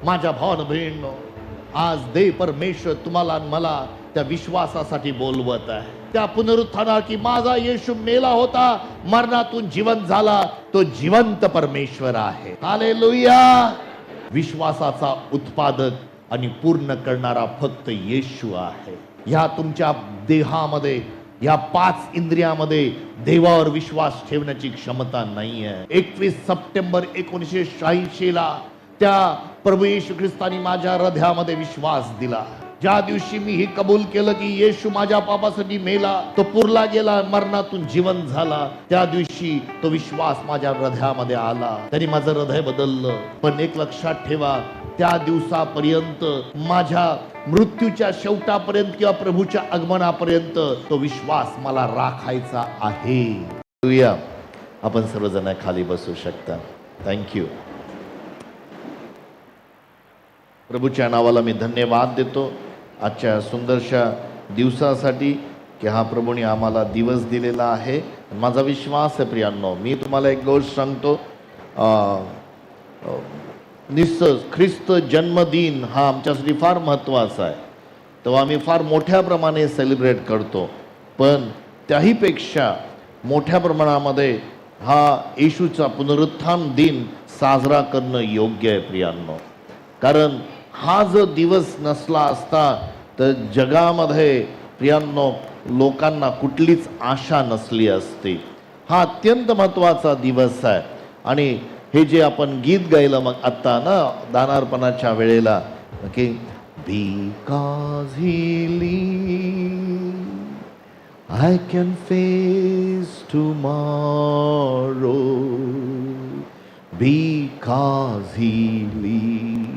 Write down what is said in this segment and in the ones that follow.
माझ्या भावानं बहिणींनो, आज देव परमेश्वर तुम्हाला आणि मला त्या विश्वासासाठी बोलवत आहे, त्या पुनरुत्थाना की माझा येशू मेला होता, मरणातून जिवंत झाला, तो जिवंत परमेश्वर आहे. हालेलुया. विश्वासाचा उत्पादक आणि पूर्ण करणारा फक्त येशू आहे. ह्या तुमच्या देहामध्ये, या 5 इंद्रियामध्ये देवावर विश्वास ठेवण्याची क्षमता नाही आहे. 21 सप्टेंबर 1986 ला त्या प्रभू येशू ख्रिस्तानी माझ्या हृदयामध्ये विश्वास दिला. ज्या दिवशी मी हे कबूल केलं की येशू माझ्या पापासाठी मेला, तो पुरला गेला, मरणातून जिवंत झाला, त्या दिवशी तो विश्वास माझ्या हृदयामध्ये आला. त्यांनी माझं हृदय बदललं. पण एक लक्षात ठेवा, त्या दिवसापर्यंत, माझ्या मृत्यूच्या शेवटापर्यंत किंवा प्रभूच्या आगमनापर्यंत तो विश्वास मला राखायचा आहे. आपण सर्वजण खाली बसू शकता. थँक्यू. प्रभूच्या नावाला मी धन्यवाद देतो आजच्या सुंदरशा दिवसासाठी की हा प्रभूने आम्हाला दिवस दिलेला आहे. माझा विश्वास आहे प्रियांनो, मी तुम्हाला एक गोष्ट सांगतो, निश्चित ख्रिस्त जन्मदिन हा आमच्यासाठी फार महत्त्वाचा आहे. तेव्हा आम्ही फार मोठ्या प्रमाणे सेलिब्रेट करतो, पण त्याहीपेक्षा मोठ्या प्रमाणामध्ये हा येशूचा पुनरुत्थान दिन साजरा करणं योग्य आहे प्रियांनो. कारण हा जर दिवस नसला असता तर जगामध्ये प्रियांनो लोकांना कुठलीच आशा नसली असती. हा अत्यंत महत्त्वाचा दिवस आहे. आणि हे जे आपण गीत गायलं मग आत्ता ना दानार्पणाच्या वेळेला की because he live I can face tomorrow, because he live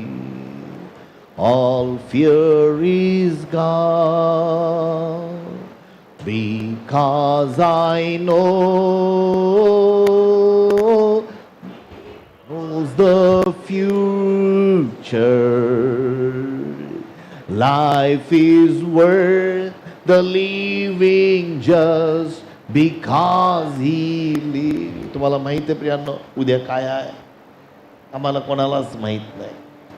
all fear is gone, because I know the future. Life is worth the living just because he lives. तुम्हाला माहिती आहे प्रियांनो उद्या काय आहे? आम्हाला कोणालाच माहित नाही.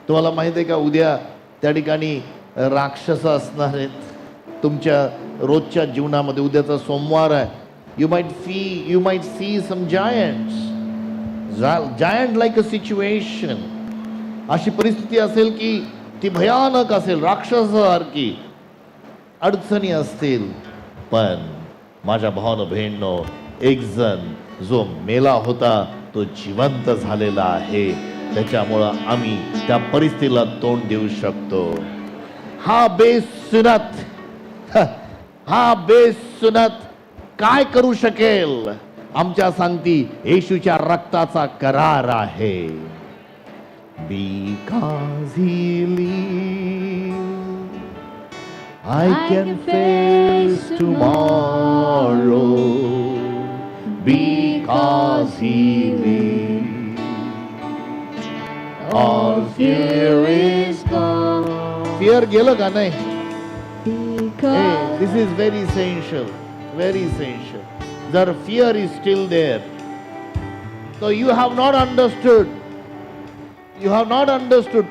तुम्हाला माहिती आहे का उद्या त्या ठिकाणी राक्षस असणार आहेत तुमच्या रोजच्या जीवनामध्ये? उद्याचा सोमवार आहे. You might see some giant like a situation. अशी परिस्थिती असेल की ती भयानक असेल, राक्षसासारखी अडचणी असतील. पण माझ्या भावानं बहिणींनो, एक जण जो मेला होता तो जिवंत झालेला आहे. त्याच्यामुळं आम्ही त्या परिस्थितीला तोंड देऊ शकतो. हा बेसुनत काय करू शकेल? आमच्या सांगती येशूच्या रक्ताचा करार आहे. Because he live I can face tomorrow, because he live all fear is gone. Fear गेलं का नाही? Hey, this is very essential, very essential. जर fear is still there, so you have not understood.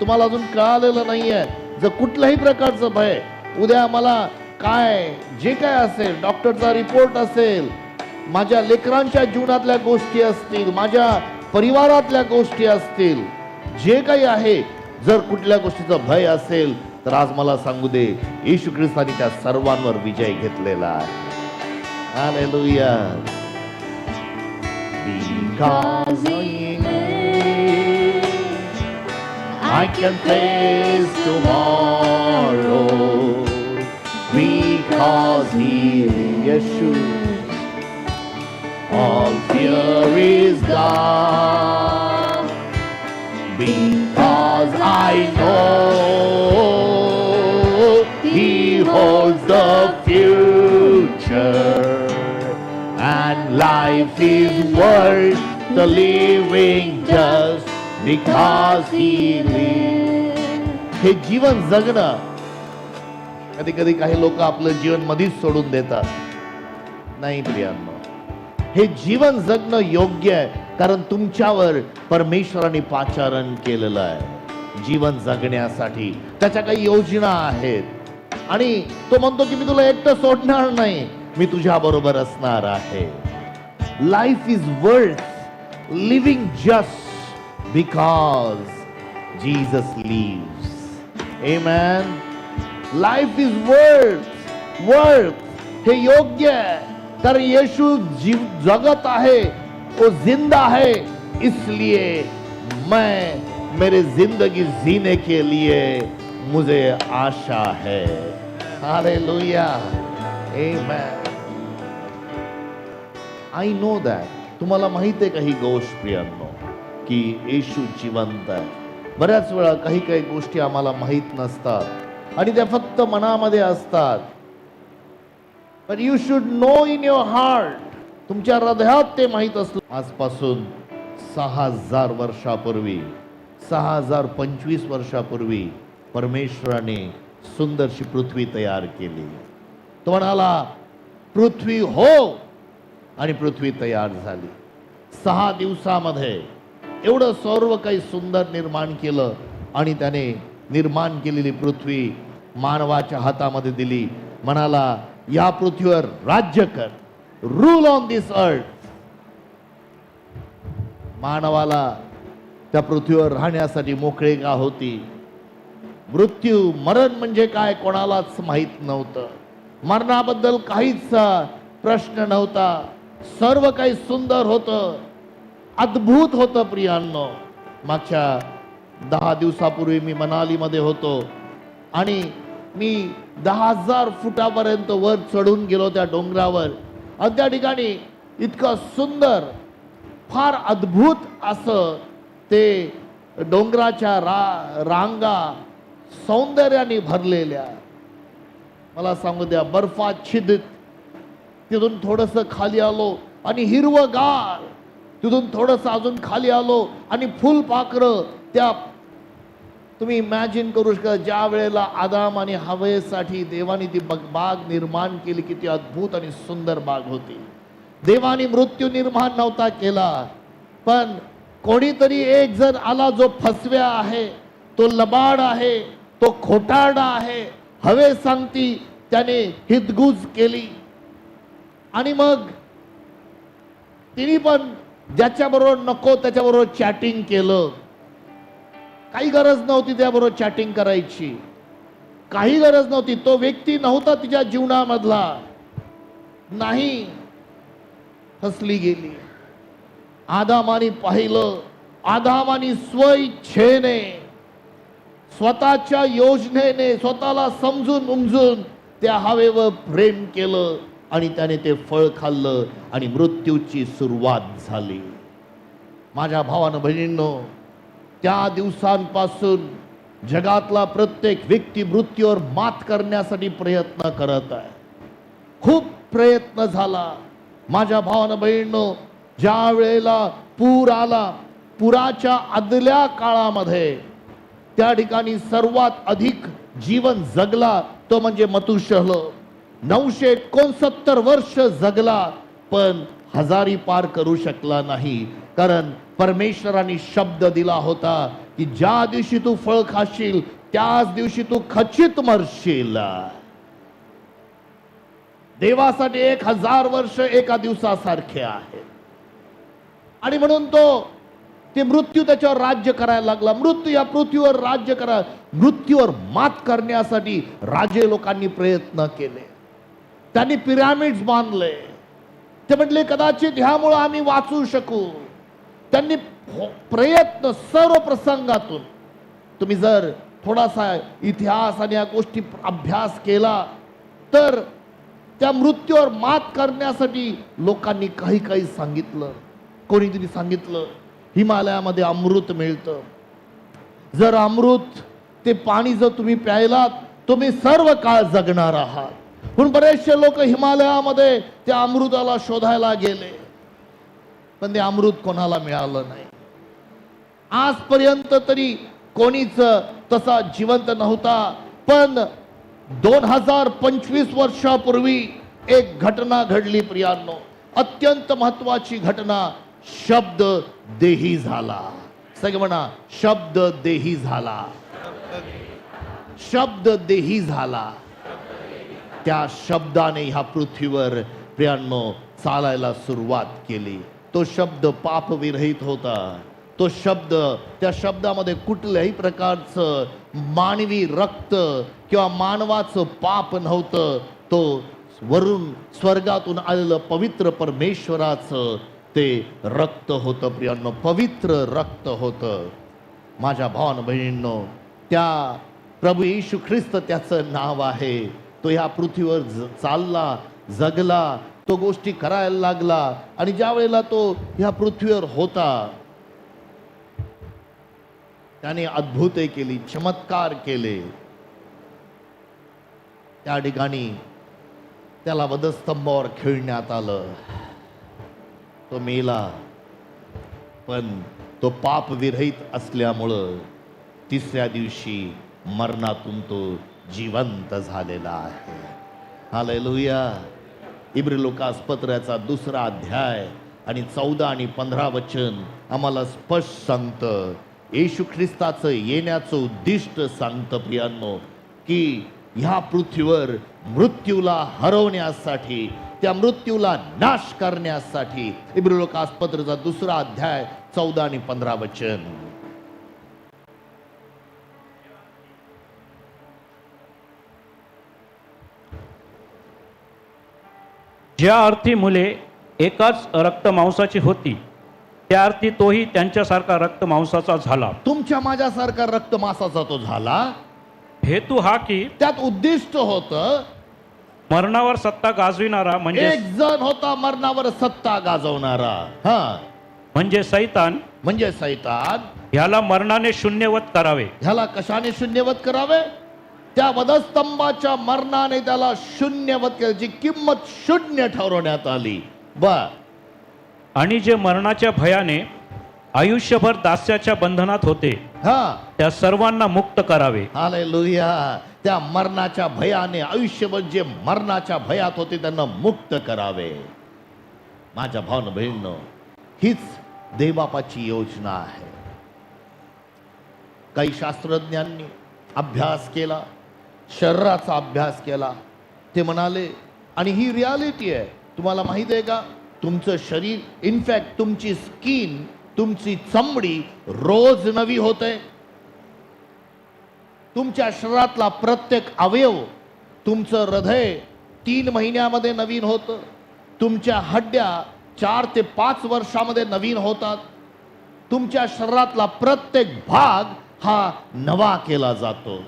तुम्हाला अजून कळालेलं नाहीये. जर कुठल्याही प्रकारचं भय, उद्या मला काय जे काय असेल, डॉक्टरचा रिपोर्ट असेल, माझ्या लेकरांच्या जीवनातल्या गोष्टी असतील, माझ्या परिवारातल्या गोष्टी असतील, जे काही आहे, जर कुठल्या गोष्टीचा भय असेल तर आज मला सांगू दे, येशू ख्रिस्ताने त्या सर्वांवर विजय घेतलेला आहे. Hallelujah. Because he lives, I can face tomorrow. Because he lives, Yeshua, all fear is gone. Because I know he holds the future, and life is worth the living just because he lives. हे जीवन जगणं, कधी कधी काही लोक आपलं जीवन मधीच सोडून देतात. नाही प्रियांनो, हे जीवन जगणं योग्य आहे, कारण तुमच्यावर परमेश्वराने पाचारण केलेलं आहे. जीवन जगण्यासाठी. त्याच्या काही योजना आहेत आणि तो म्हणतो की मी तुला एकटं सोडणार नाही, मी तुझ्या बरोबर असणार आहे. Life is worth living just because Jesus lives. Amen. Life is worth हे योग्य आहे कारण येशू जगत आहे, वो जिंदा है, इसलिए मैं मेरे जिंदगी जीने के लिए मुझे आशा है. Hallelujah. Amen. I know that. तुम्हाला माहित आहे का ही गोष्ट प्रियांनो की येशू जिवंत आहे. बऱ्याच वेळा काही काही गोष्टी आम्हाला माहित नसतात आणि त्या फक्त मनामध्ये असतात. But you should know in your heart. तुमच्या हृदयात ते माहित असलं. आजपासून 6000 वर्षापूर्वी 6025 वर्षापूर्वी परमेश्वराने सुंदरशी पृथ्वी तयार केली. तो म्हणाला पृथ्वी हो आणि पृथ्वी तयार झाली. 6 दिवसामध्ये एवढं सर्व काही सुंदर निर्माण केलं आणि त्याने निर्माण केलेली पृथ्वी मानवाच्या हातामध्ये दिली. म्हणाला या पृथ्वीवर राज्य कर, रूल ऑन दिस अर्थ. मानवाला त्या पृथ्वीवर राहण्यासाठी मोकळेका होती. मृत्यू मरण म्हणजे काय कोणालाच माहित नव्हतं. मरणाबद्दल काहीच प्रश्न नव्हता. सर्व काही सुंदर होतं, अद्भुत होतं. प्रियांनो, मागच्या 10 दिवसापूर्वी मी मनालीमध्ये होतो आणि मी 10,000 फुटापर्यंत वर चढून गेलो त्या डोंगरावर आणि त्या ठिकाणी इतकं सुंदर, फार अद्भुत असं ते डोंगराच्या रांगा सौंदर्याने भरलेल्या. मला सांगू द्या, बर्फाच्छिदित. तिथून थोडंसं खाली आलो आणि हिरवगार. तिथून थोडंसं अजून खाली आलो आणि फुलपाखरं. त्या तुम्ही इमॅजिन करू शकता ज्या वेळेला आदाम आणि हवेसाठी देवाने ती बाग निर्माण केली, किती अद्भुत आणि सुंदर बाग होती. देवाने मृत्यू निर्माण नव्हता केला, पण कोणीतरी एक जण आला जो फसव्या आहे, तो लबाड आहे, तो खोटारडा आहे. हवे सांगती त्याने हितगुज केली आणि मग तिने पण ज्याच्याबरोबर नको त्याच्याबरोबर चॅटिंग केलं. काही गरज नव्हती त्याबरोबर चॅटिंग करायची, काही गरज नव्हती. तो व्यक्ती नव्हता तिच्या जीवनामधला. नाही, फसली गेली. आदामाने पाहिलं, आदामाने स्वइच्छेने, स्वतःच्या योजनेने, स्वतःला समजून उमजून त्या हवेवर प्रेम केलं आणि त्याने ते फळ खाल्लं आणि मृत्यूची सुरुवात झाली. माझ्या भावानं बहिणींनो, त्या दिवसांपासून जगातला प्रत्येक व्यक्ती मृत्यूवर मात करण्यासाठी प्रयत्न करत आहे. खूप प्रयत्न झाला. माझ्या भावानं बहिणींनो, ज्या वेळेला पूर आला, पुराच्या आदल्या काळामध्ये त्या ठिकाणी सर्वात अधिक जीवन जगला तो म्हणजे मथुशेलह. 969 वर्ष जगला, पण 1000 पार करू शकला नाही. कारण परमेश्वराने शब्द दिला होता की ज्या दिवशी तू फळ खाशील त्याच दिवशी तू खचित मरशील. देवासाठी 1000 वर्ष एका दिवसासारखे आहेत. आणि म्हणून ते मृत्यू त्याच्यावर राज्य करायला लागला. मृत्यू या पृथ्वीवर राज्य करा, मृत्यूवर मात करण्यासाठी राजे लोकांनी प्रयत्न केले. त्यांनी पिरॅमिड्स बांधले. ते म्हटले कदाचित ह्यामुळे आम्ही वाचू शकू. त्यांनी प्रयत्न सर्व प्रसंगातून, तुम्ही जर थोडासा इतिहास आणि या गोष्टी अभ्यास केला तर त्या मृत्यूवर मात करण्यासाठी लोकांनी काही काही सांगितलं. कोणीतरी सांगितलं हिमालयामध्ये अमृत मिळतं, जर अमृत ते पाणी जर तुम्ही प्यायलात तुम्ही सर्व काळ जगणार आहात. म्हणून बरेचसे लोक हिमालयामध्ये त्या अमृताला शोधायला गेले, पण ते अमृत कोणाला मिळालं नाही. आजपर्यंत तरी कोणीच तसा जिवंत नव्हता. पण 2025 वर्षापूर्वी एक घटना घडली प्रियांनो, अत्यंत महत्वाची घटना. शब्द देही झाला, सगळे म्हणा, शब्द देही झाला. शब्द देही झाला. त्या शब्दाने ह्या पृथ्वीवर प्रियांनो चालायला सुरुवात केली. तो शब्द पाप विरहित होता. तो शब्द, त्या शब्दामध्ये कुठल्याही प्रकारचं मानवी रक्त किंवा मानवाचं पाप नव्हतं. तो वरून स्वर्गातून आलेलं पवित्र परमेश्वराचं ते रक्त होतं प्रियांनो, पवित्र रक्त होतं. माझ्या भावानं बहिणींनो, त्या प्रभू येशू ख्रिस्त त्याचं नाव आहे. तो ह्या पृथ्वीवर चालला, जगला, तो गोष्टी करायला लागला. आणि ज्या वेळेला तो ह्या पृथ्वीवर होता, त्याने अद्भुते केली, चमत्कार केले. त्या ठिकाणी त्याला वधस्तंभावर खेळण्यात आलं. तो मेला, पण तो पाप विरहित असल्यामुळं तिसऱ्या दिवशी मरणातून तो जिवंत झालेला आहे. हालेलुया. इब्री लोकास पत्राचा 2 अध्याय आणि 14 आणि 15 वचन आम्हाला स्पष्ट सांगतं. येशू ख्रिस्ताचं येण्याचं उद्दिष्ट सांगतं प्रियांनो, की ह्या पृथ्वीवर मृत्यूला हरवण्यासाठी, त्या मृत्यूला नाश करण्यासाठी. इब्री लोकास पत्राचा 2 अध्याय 14 आणि 15 वचन. ज्या अर्थी मुले एकाच रक्तमांसाची होती, त्या अर्थी तोही त्यांच्यासारखा रक्तमांसाचा झाला. तुमच्या माझ्यासारखा रक्तमांसाचा तो झाला. हेतू हा की त्यात उद्दिष्ट होतं, मरणावर सत्ता गाजविणारा एक जण होता मरणावर सत्ता गाजवणारा. म्हणजे सैतान. म्हणजे सैतान ह्याला मरणाने शून्यवत करावे. ह्याला कशाने शून्यवत करावे? त्या वधस्तंभाच्या मरणाने त्याला शून्यवत केलं. जी किंमत शून्य ठरवण्यात आली. आणि जे मरणाच्या भयाने आयुष्यभर दास्याच्या बंधनात होते, त्या सर्वांना मुक्त करावे. हालेलुया. त्या मरणाच्या भयाने आयुष्यभर जे मरणाच्या भयात होते त्यांना मुक्त करावे. माझ्या भावना बहिणींनो, हीच देवबापाची योजना आहे. काही शास्त्रज्ञांनी अभ्यास केला, शरीराचा अभ्यास केला. ते म्हणाले, आणि ही रियालिटी आहे, तुम्हाला माहिती आहे का, तुमचं शरीर, इनफॅक्ट तुमची स्किन, तुमची चमडी रोज नवी होते. तुमच्या शरीरातला प्रत्येक अवयव, तुमचं हृदय 3 महिन्यामध्ये नवीन होतं. तुमच्या हड्ड्या 4 ते 5 वर्षामध्ये नवीन होतात. तुमच्या शरीरातला प्रत्येक भाग हा नवा केला जातो.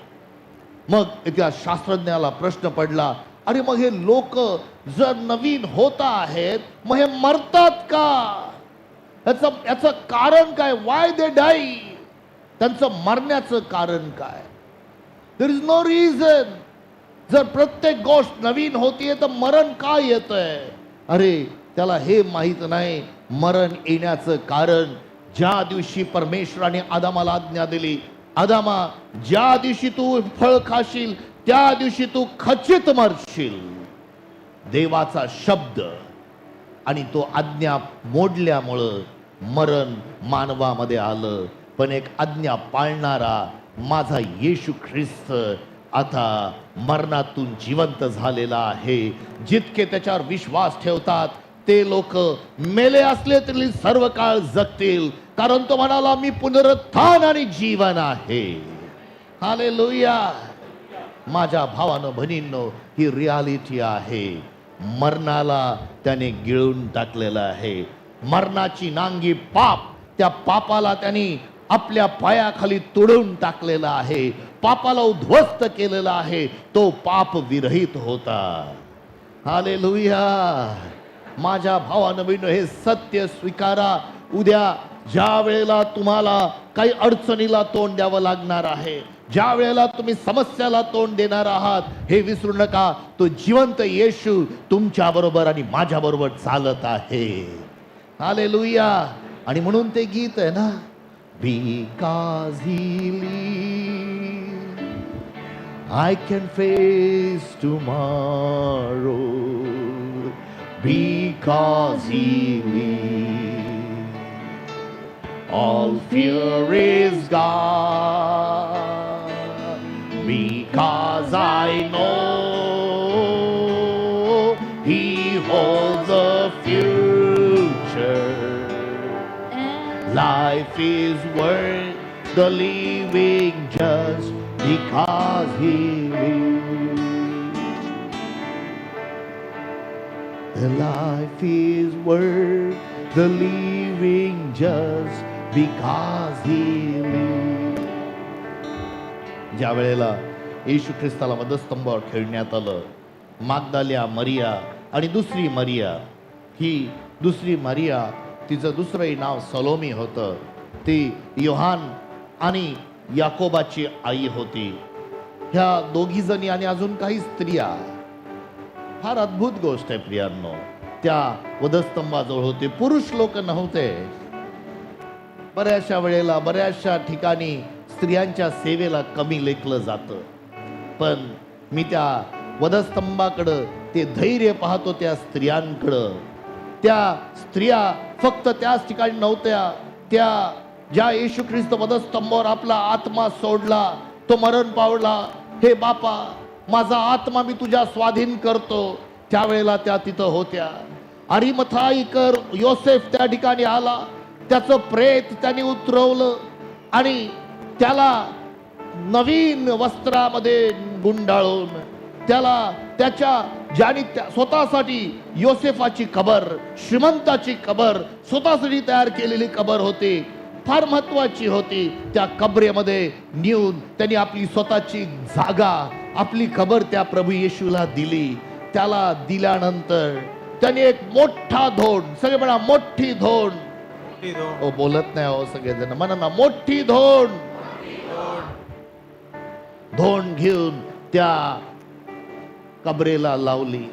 मग त्या शास्त्रज्ञाला प्रश्न पडला, अरे मग हे लोक जर नवीन होत आहेत, मग हे मरतात का? याचं कारण काय? Why they die? त्यांचं मरण्याचं कारण काय? There is no reason. जर प्रत्येक गोष्ट नवीन होतीये तर मरण का येतंय? अरे त्याला हे माहित नाही, मरण येण्याचं कारण ज्या दिवशी परमेश्वराने आदामाला आज्ञा दिली, आदामा ज्या दिवशी तू फळ खाशील त्या दिवशी तू खचित मरशील. देवाचा शब्द आणि तो आज्ञा मोडल्यामुळं मरण मानवामध्ये आलं. पण एक आज्ञा पाळणारा माझा येशू ख्रिस्त आता मरणातून जिवंत झालेला आहे. जितके त्याच्यावर विश्वास ठेवतात ते लोक मेले असले तरी सर्व काळ जगतील, कारण तो म्हणाला, मी पुनरुत्थान आणि जीवन आहे. हालेलुया. माझ्या भावानं बहिणींनो, ही रियालिटी आहे. मरणाला त्याने गिळून टाकलेलं आहे. मरणाची नांगी पाप, त्या पापाला त्याने आपल्या पायाखाली तुडवून टाकलेला आहे. पापाला उद्ध्वस्त केलेला आहे. तो पाप विरहित होता. हालेलुया. माझ्या भावानं बहिणींनो, हे सत्य स्वीकारा. उद्या ज्या वेळेला तुम्हाला काही अडचणीला तोंड द्यावं लागणार आहे, ज्या वेळेला तुम्ही समस्याला तोंड देणार आहात, हे विसरू नका, तो जिवंत येशू तुमच्या बरोबर आणि माझ्या बरोबर चालत आहे. हालेलुया. आणि म्हणून ते गीत आहे ना, Because he lives, I can face tomorrow. Because he lives, all fear is gone, because I know He holds the future. Life is worth the living just because He lives. The life is worth the living just because He lives. ज्या वेळेला येशू ख्रिस्ताला वधस्तंभावर खेळण्यात आलं, मागदाल्या मरिया आणि दुसरी मरिया, ही दुसरी मरिया तिचं दुसरंही नाव सलोमी होतं. ती योहान आणि याकोबाची आई होती. ह्या दोघी जणी आणि अजून काही स्त्रिया, फार अद्भुत गोष्ट आहे प्रियांनो, त्या वधस्तंभाजवळ होते. पुरुष लोक नव्हते. बऱ्याचशा वेळेला बऱ्याचशा ठिकाणी स्त्रियांच्या सेवेला कमी लेखलं जातं, पण मी त्या वधस्तंभाकडं ते धैर्य पाहतो त्या स्त्रियांकडं. त्या स्त्रिया फक्त त्याच ठिकाणी नव्हत्या, त्या ज्या येशू ख्रिस्त वधस्तंभावर आपला आत्मा सोडला, तो मरण पावला, हे बापा माझा आत्मा मी तुझ्या स्वाधीन करतो, त्यावेळेला त्या तिथं होत्या. अरिमथाईकर योसेफ त्या ठिकाणी आला, त्याचं प्रेत त्याने उतरवलं आणि त्याला नवीन वस्त्रामध्ये गुंडाळून त्याला त्याच्या ज्याने स्वतःसाठी योसेफाची कबर, श्रीमंताची कबर स्वतःसाठी तयार केलेली कबर होती, फार महत्वाची होती. त्या कबरेमध्ये नेऊन त्यांनी आपली स्वतःची जागा, आपली कबर त्या प्रभू येशूला दिली. त्याला दिल्यानंतर त्याने एक मोठा धोंड, सगळे म्हणा मोठी धोंड, ओ बोलत नाही हो सगळेजण, म्हणा ना मोठी धोंड, धोंड घेऊन त्या कबरेला लावली.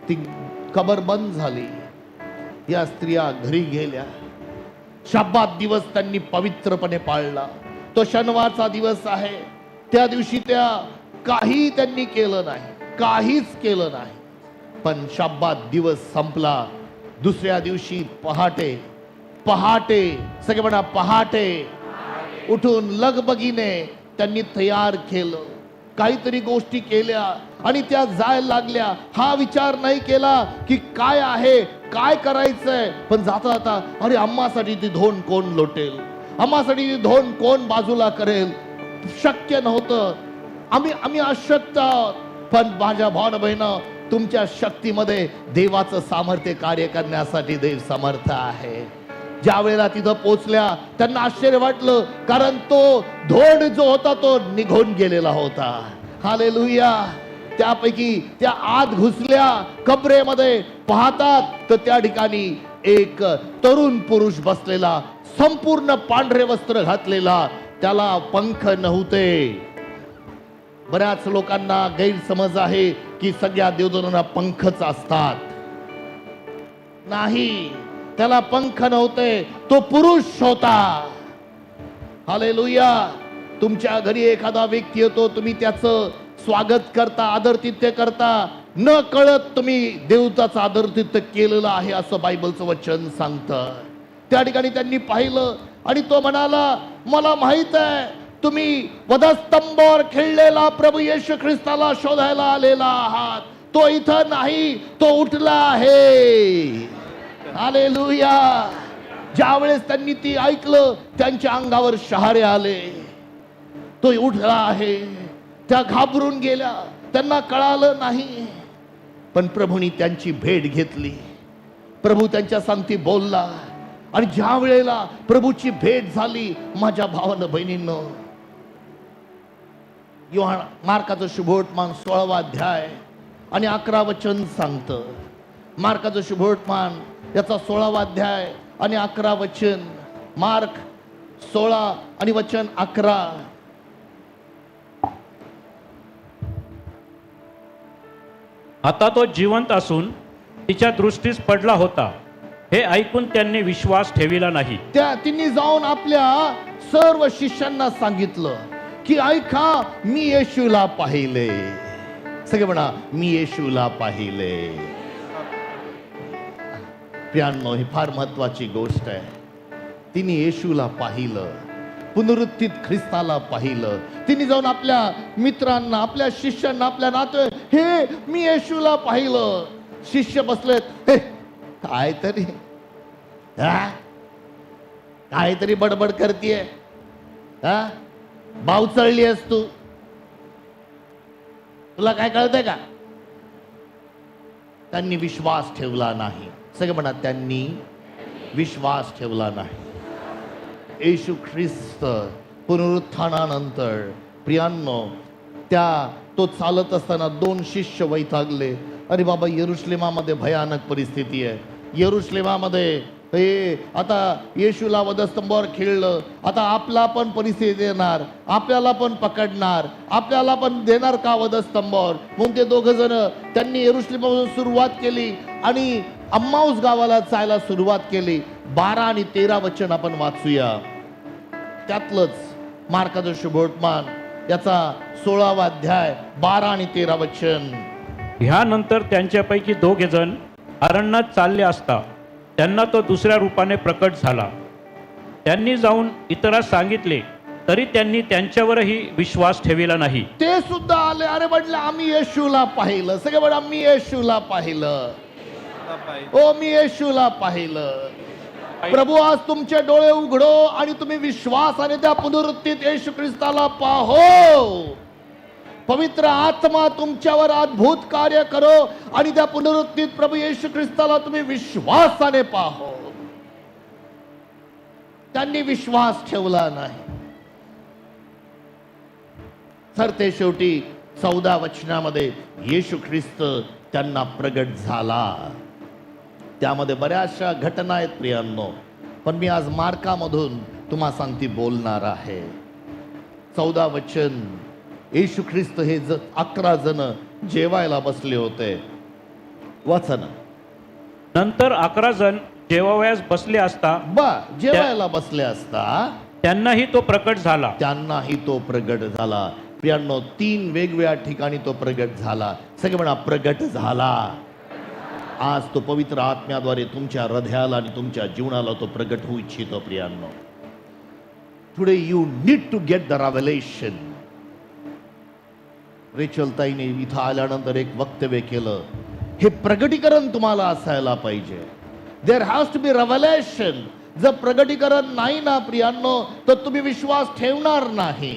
ती कबर बंद झाली. या स्त्रिया घरी गेल्या. शब्बात दिवस त्यांनी पवित्रपणे पाळला. तो शनिवारचा दिवस आहे. त्या दिवशी त्या काही त्यांनी केलं नाही, काहीच केलं नाही. पण शब्बात दिवस संपला. दुसऱ्या दिवशी पहाटे पहाटे, सगळे म्हणा पहाटे, उठून लगबगीने त्यांनी तयार केलं, काहीतरी गोष्टी केल्या आणि त्या जायला लागल्या. हा विचार नाही केला की काय आहे, काय करायचंय, पण जाता जाता अरे अम्मासाठी ती धोंड कोण लोटेल, अम्मासाठी ती धोंड कोण बाजूला करेल. शक्य नव्हतं. आम्ही अशक्त आहोत. पण माझ्या भावना बहिणं, तुमच्या शक्तीमध्ये देवाचं सामर्थ्य कार्य करण्यासाठी देव समर्थ आहे. ज्या वेळेला तिथं पोहोचल्या त्यांना आश्चर्य वाटलं, कारण तो धोंड जो होता तो निघून गेलेला होता. हालेलुया. त्यापैकी त्या आत घुसल्या कबरेमध्ये, पाहतात तर त्या ठिकाणी एक तरुण पुरुष बसलेला, संपूर्ण पांढरे वस्त्र घातलेला, त्याला पंख नव्हते. बऱ्याच लोकांना गैरसमज आहे की सगळ्या देवदूतांना पंखच असतात. नाही, त्याला पंख नव्हते. तो पुरुष होता. हालेलुया. तुमच्या घरी एखादा व्यक्ती येतो, तुम्ही त्याचं स्वागत करता, आदरातिथ्य करता, न कळत तुम्ही देवताचं आदरातिथ्य केलेलं आहे असं बायबलचं वचन सांगतं. त्या ठिकाणी त्यांनी पाहिलं आणि तो म्हणाला, मला माहित आहे तुम्ही वधस्तंभावर खेळलेला प्रभू येशू ख्रिस्ताला शोधायला आलेला आहात. तो इथं नाही, तो उठला आहे. हालेलुया. ज्या वेळेस त्यांनी ती ऐकलं त्यांच्या अंगावर शहारे आले. तो उठला आहे. त्या घाबरून गेल्या, त्यांना कळालं नाही. पण प्रभूंनी त्यांची भेट घेतली. प्रभू त्यांच्या सांगती बोलला आणि ज्या वेळेला प्रभूची भेट झाली, माझ्या भावानं बहिणींनो, मार्काचं शुभवर्तमान 16वा अध्याय आणि 11 वचन सांगतं. मार्काचं शुभवर्तमान याचा 16वा अध्याय आणि 11 वचन. मार्क 16 आणि वचन 11. आता तो जिवंत असून तिच्या दृष्टीस पडला होता, हे ऐकून त्यांनी विश्वास ठेविला नाही. तिने जाऊन आपल्या सर्व शिष्यांना सांगितलं की ऐका, मी येशूला पाहिले. सगळे म्हणा, मी येशूला पाहिले. प्रियांनो, ही फार महत्वाची गोष्ट आहे. तिने येशूला पाहिलं, पुनरुत्थित ख्रिस्ताला पाहिलं. तिने जाऊन आपल्या मित्रांना, आपल्या शिष्यांना, आपल्या नाते, हे मी येशूला पाहिलं. शिष्य बसलेत, हे काहीतरी काहीतरी बडबड करतीये, बाव चळली आहेस तू, तुला काय कळतंय का? त्यांनी विश्वास ठेवला नाही. सगळे म्हणा, त्यांनी विश्वास ठेवला नाही. येशू ख्रिस्त पुनरुत्थानानंतर प्रियांनो, तो चालत असताना 2 शिष्य वैतागले. अरे बाबा, यरुशलेमामध्ये भयानक परिस्थिती आहे. यरुशलेमामध्ये हे आता येशूला वधस्तंभावर खेळलं, आता आपला पण परिस्थिती येणार, आपल्याला पण पकडणार, आपल्याला पण देणार का वधस्तंभावर. म्हणून ते 2 जण त्यांनी यरुशलेमापासून सुरुवात केली आणि अम्माऊस गावाला जायला सुरुवात केली. 12 आणि 13 वचन आपण वाचूया. त्यातलंच मार्काचा शुभवर्तमान याचा 16वा अध्याय 12 आणि 13 वचन. ह्यानंतर त्यांच्यापैकी 2 जण अरण्यात चालले असता त्यांना तो दुसऱ्या रूपाने प्रकट झाला. त्यांनी जाऊन इतरांस सांगितले, तरी त्यांनी त्यांच्यावरही विश्वास ठेविला नाही. ते सुद्धा आले, अरे म्हटलं आम्ही येशूला पाहिलं. सगळे म्हणा, मी येशूला पाहिलं. ओ, मी येशूला पाहिलं. प्रभू, आज तुमचे डोळे उघडो आणि तुम्ही विश्वासाने त्या पुनरुत्थित येशू ख्रिस्ताला पाहो. पवित्र आत्मा तुमच्यावर अद्भुत कार्य करो आणि त्या पुनरुत्थित प्रभू येशू ख्रिस्ताला तुम्ही विश्वासाने पाहो. त्यांनी विश्वास ठेवला नाही. सरते शेवटी 14 वचनामध्ये येशू ख्रिस्त त्यांना प्रगट झाला. त्यामध्ये बऱ्याचशा घटना आहेत प्रियांनो, पण मी आज मार्कामधून तुम्हा सांगती बोलणार आहे. 14 वचन. येशू ख्रिस्त हे 11 जण जेवायला बसले होते. वाचा ना. नंतर 11 जण जेवावयास बसले असता जेवायला बसले असता त्यांनाही तो प्रकट झाला. त्यांनाही तो प्रगट झाला. प्रियांनो, 3 वेगवेगळ्या ठिकाणी तो प्रगट झाला. सगळे म्हणा, प्रगट झाला. आज तो पवित्र आत्म्याद्वारे तुमच्या हृदयाला आणि तुमच्या जीवनाला तो प्रगट होऊ इच्छितो. प्रियांनो, today you need to get the revelation. Rachel ताईने इथं आल्यानंतर एक वक्तव्य केलं, हे प्रगटीकरण तुम्हाला असायला पाहिजे. There has to be revelation. जर प्रगटीकरण नाही ना प्रियांनो, तर तुम्ही विश्वास ठेवणार नाही.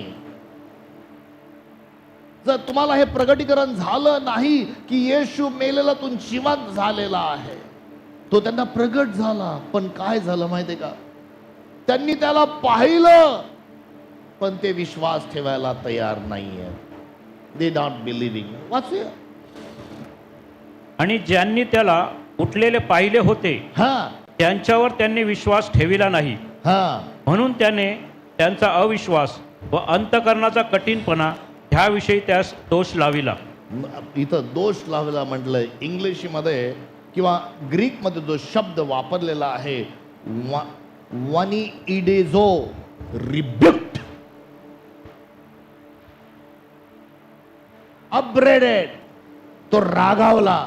जर तुम्हाला हे प्रगटीकरण झालं नाही की येशू मेलेलातून जिवंत झालेला आहे, तो त्यांना प्रगट झाला. पण काय झालं माहितीये का? त्यांनी त्याला पाहिलं, पण ते विश्वास ठेवायला तयार नाहीये. They not believing. वाचूया. आणि ज्यांनी त्याला उठलेले पाहिले होते त्यांच्यावर त्यांनी विश्वास ठेविला नाही. म्हणून त्याने त्यांचा अविश्वास व अंतकरणाचा कठीणपणा ह्याविषयी त्यास दोष लाविला. इथं दोष लावला म्हटलंय. इंग्लिशमध्ये किंवा ग्रीकमध्ये जो शब्द वापरलेला आहे वानी इडेझो, रिब्युक्ट, अपब्रेडेड, तो रागावला.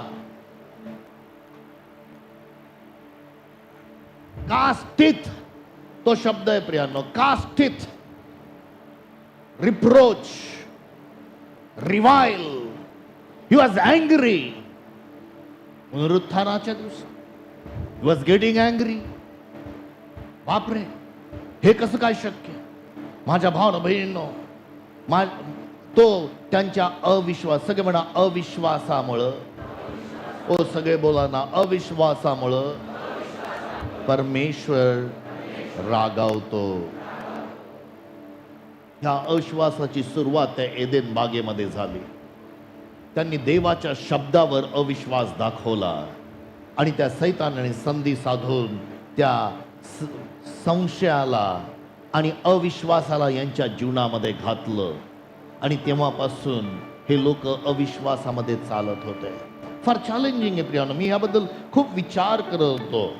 कास्टित तो शब्द आहे प्रियांनो. कास्टित, reproach, revile. He was angry. पुनरुत्थानाच्या दिवशी ही वॉज गेटिंग अँग्री. बापरे, हे कसं काय शक्य? माझ्या भावना बहिणींनो, तो त्यांच्या अविश्वास, सगळे म्हणा अविश्वासामुळं, ओ सगळे बोला ना, अविश्वासामुळं परमेश्वर रागावतो. ह्या अविश्वासाची सुरुवात त्या एदेन बागेमध्ये झाली. त्यांनी देवाच्या शब्दावर अविश्वास दाखवला आणि त्या सैतानाने संधी साधून त्या संशयाला आणि अविश्वासाला यांच्या जीवनामध्ये घातलं आणि तेव्हापासून हे लोक अविश्वासामध्ये चालत होते. फार चॅलेंजिंग आहे प्रियांनो. मी याबद्दल खूप विचार करत होतो.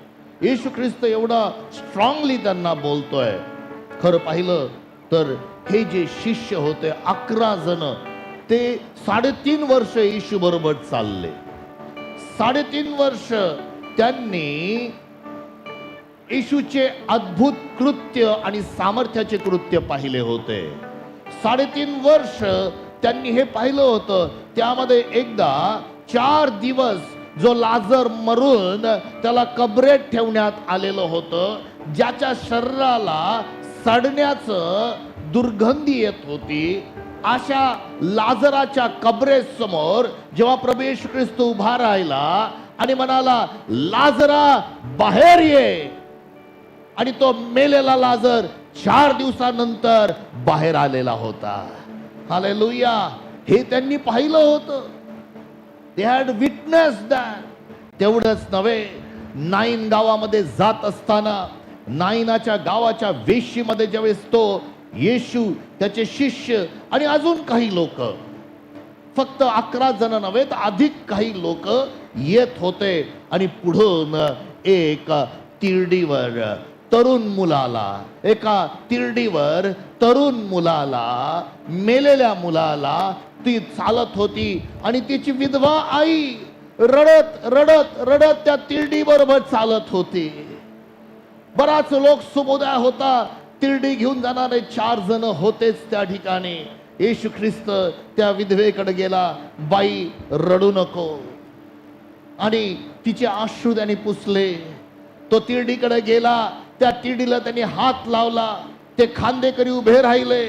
येशू ख्रिस्त एवढा स्ट्रॉंगली त्यांना बोलतोय. खरं पाहिलं तर हे जे शिष्य होते 11 जण, ते 3.5 वर्ष येशू बरोबर चालले. 3.5 वर्ष त्यांनी येशूचे अद्भुत कृत्य आणि सामर्थ्याचे कृत्य पाहिले होते. 3.5 वर्ष त्यांनी हे पाहिलं होतं. त्यामध्ये एकदा 4 दिवस जो लाजर मरून त्याला कबरेत ठेवण्यात आलेलं होतं, ज्याच्या शरीराला सडण्याचं दुर्गंधी येत होती, अशा लाजराच्या कबरेसमोर जेव्हा प्रभू येशू ख्रिस्त उभा राहिला आणि म्हणाला, लाजरा बाहेर ये, आणि तो मेलेला लाजर 4 दिवसानंतर बाहेर आलेला होता. हालेलुया. हे त्यांनी पाहिलं होतं. They had witness that. तेवढंच नव्हे, नाईन गावामध्ये जात असताना नाईनाच्या गावाच्या वेशीमध्ये ज्यावेळेस तो येशू, त्याचे शिष्य आणि अजून काही लोक, फक्त 11 जण नव्हे तर अधिक काही लोक येत होते, आणि पुढून एक तिरडीवर तरुण मुलाला, एका तिरडीवर तरुण मुलाला, मेलेल्या मुलाला ती चालत होती, आणि तिची विधवा आई रडत रडत रडत त्या तिरडी बरोबर चालत होती. बराच लोक समुदाय होता. तिरडी घेऊन जाणारे 4 जण होतेच त्या ठिकाणी. येशू ख्रिस्त त्या विधवेकडे गेला, बाई रडू नको, आणि तिचे अश्रू त्याने पुसले. तो तिरडीकडे गेला, त्या तिरडीला त्याने हात लावला, ते खांदेकरी उभे राहिले.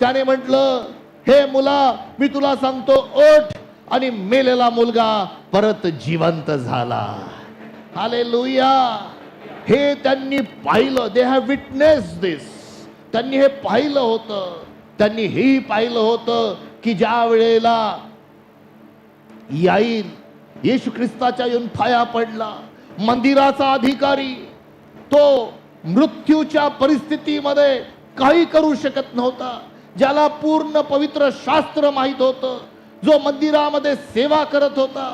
त्याने म्हटलं, हे मुला, मी तुला सांगतो, ओठ, आणि मेलेला मुलगा परत जिवंत झाला. हालेलुया. हे त्यांनी पाहिलं. दे हॅव विटनेस दिस. त्यांनी हे पाहिलं होतं. त्यांनी हेही पाहिलं होतं की ज्या वेळेला याईर येशू ख्रिस्ताच्या येऊन पाया पडला, मंदिराचा अधिकारी, तो मृत्यूच्या परिस्थितीमध्ये काही करू शकत नव्हता, ज्याला पूर्ण पवित्र शास्त्र माहित होतं, जो मंदिरामध्ये सेवा करत होता,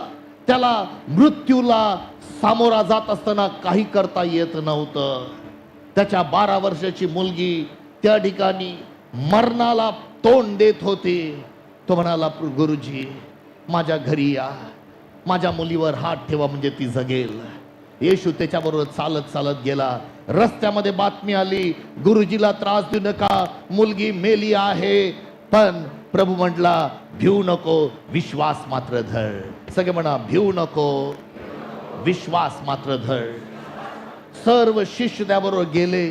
त्याला मृत्यूला सामोरा जात असताना काही करता येत नव्हतं. त्याच्या 12 वर्षाची मुलगी त्या ठिकाणी मरणाला तोंड देत होती. तो म्हणाला, गुरुजी, माझ्या घरी या, माझ्या मुलीवर हात ठेवा म्हणजे ती जगेल. येशू त्याच्याबरोबर चालत चालत गेला. रस्त्यामध्ये बातमी आली, गुरुजीला त्रास देऊ नका, मुलगी मेली आहे. पण प्रभू म्हटला, भिवू नको, विश्वास मात्र धर. सगळे म्हणा, भिवू नको, विश्वास मात्र धर. सर्व शिष्य त्याबरोबर गेले.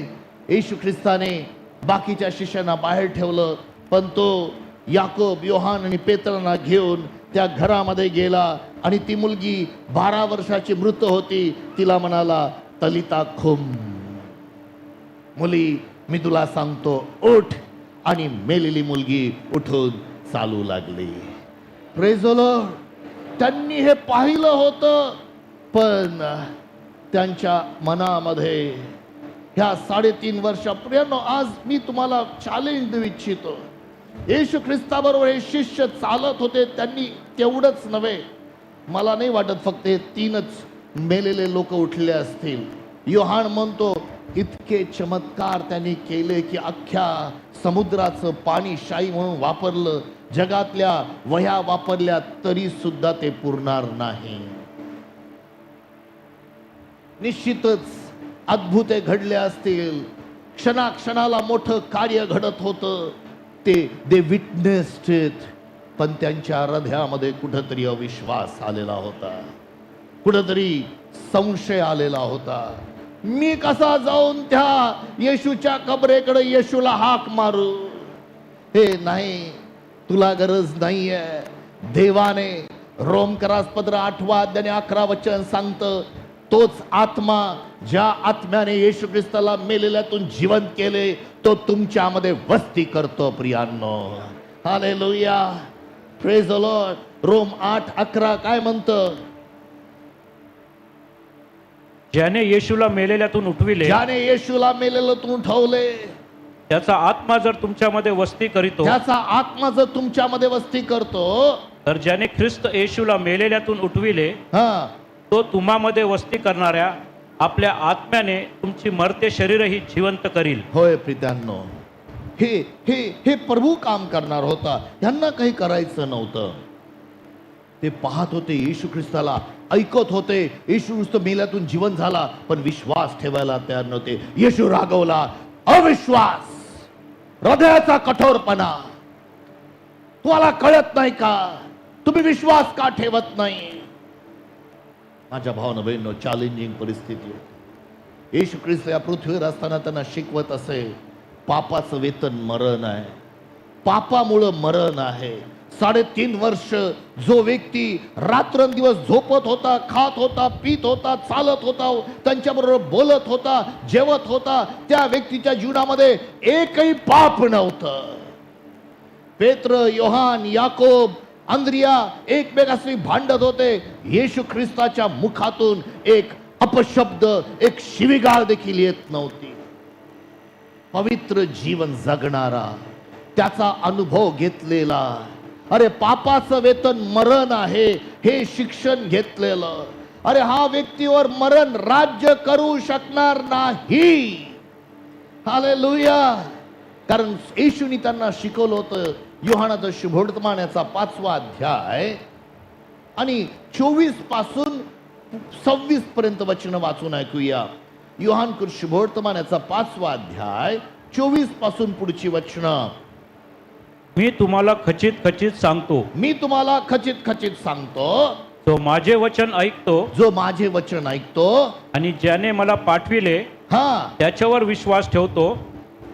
येशू ख्रिस्ताने बाकीच्या शिष्यांना बाहेर ठेवलं, पण तो याकोब, योहान आणि पेत्रांना घेऊन त्या घरामध्ये गेला, आणि ती मुलगी 12 वर्षाची मृत होती. तिला म्हणाला, तलिता खुम, मुली, मी तुला सांगतो, उठ. आणि मेलेली मुलगी उठून चालू लागली. Praise the Lord. त्यांनी हे पाहिलं होतं, पण त्यांच्या मनामध्ये ह्या 3.5 वर्षापर्यंत, आज मी तुम्हाला चॅलेंज देऊ इच्छितो, येशू ख्रिस्ताबरोबर हे शिष्य चालत होते. त्यांनी तेवढंच नव्हे, मला नाही वाटत फक्त हे 3च मेलेले लोक उठले असतील. योहान म्हणतो, इतके चमत्कार त्यांनी केले की अख्ख्या समुद्राचं पाणी शाई म्हणून वापरलं, जगातल्या वह्या वापरल्या तरी सुद्धा ते पुरणार नाही. निश्चितच अद्भुते घडले असतील, क्षणाक्षणाला मोठं कार्य घडत होतं. दे विटनेस्ड इट. पण त्यांच्या हृदयामध्ये कुठंतरी अविश्वास आलेला होता, कुठंतरी संशय आलेला होता. मी कसा जाऊन त्या येशूच्या कबरेकडे येशूला हाक मारू? हे नाही, तुला गरज नाहीये. देवाने रोमकरास पत्र 8 अध्याय 11 वचन सांगतं, तोच आत्मा ज्या आत्म्याने येशू ख्रिस्ताला मेलेल्यातून जिवंत केले, तो तुमच्यामध्ये वस्ती करतो. प्रियांनो, हालेलुया, प्रेज द लॉर्ड. रोम 8:11 काय म्हणतं? ज्याने येशूला मेलेल्यातून उठविले, ज्याने येशूला मेलेल्यातून उठवले, त्याचा आत्मा जर तुमच्यामध्ये वस्ती करीतो, त्याचा आत्मा जर तुमच्यामध्ये वस्ती करतो, तर ज्याने ख्रिस्त येशूला मेलेल्यातून उठविले, तो तुम्हामध्ये वस्ती करणाऱ्या आपल्या आत्म्याने तुमची मरते शरीरही जिवंत करील. होय प्रियांनो, हे हे हे प्रभू काम करणार होता. त्यांना काही करायचं नव्हतं. ते पाहत होते येशू ख्रिस्ताला ऐकत होते, येशू नुसतं मेल्यातून जीवन झाला, पण विश्वास ठेवायला तयार नव्हते. येशू रागवला, अविश्वास, हृदयाचा कठोरपणा, तुम्हाला कळत नाही का? तुम्ही विश्वास का ठेवत नाही? माझ्या भावना बहिणींनो, चॅलेंजिंग परिस्थिती होती. येशू ख्रिस्त या पृथ्वीवर असताना त्यांना शिकवत असे, पापाचं वेतन मरण आहे, पापामुळं मरण आहे. 3.5 वर्ष जो व्यक्ती रात्रंदिवस झोपत होता, खात होता, पीत होता, चालत होता, त्यांच्याबरोबर बोलत होता, जेवत होता, त्या व्यक्तीच्या जीवनामध्ये एकही पाप नव्हतं. पेत्र, योहान, याकोब, अंद्रिया एकमेकाशी भांडत होते. येशू ख्रिस्ताच्या मुखातून एक अपशब्द, एक शिवीगाळ देखील येत नव्हती. पवित्र जीवन जगणारा, त्याचा अनुभव घेतलेला, अरे पापाचं वेतन मरण आहे हे शिक्षण घेतलेलं, अरे हा व्यक्तीवर मरण राज्य करू शकणार नाही. हालेलुया. कारण येशूनी त्यांना शिकवलं होतं. योहानाचा शुभवर्तमान याचा 5वा अध्याय आणि 24 पासून 26 पर्यंत वचन वाचून ऐकूया. योहान शुभवर्तमान याचा 5वा अध्याय 24 पासून पुढची वचनं. मी तुम्हाला खचित खचित सांगतो, मी तुम्हाला खचित खचित सांगतो, तो माझे वचन ऐकतो जो माझे वचन ऐकतो आणि ज्याने मला पाठविले त्याच्यावर विश्वास ठेवतो,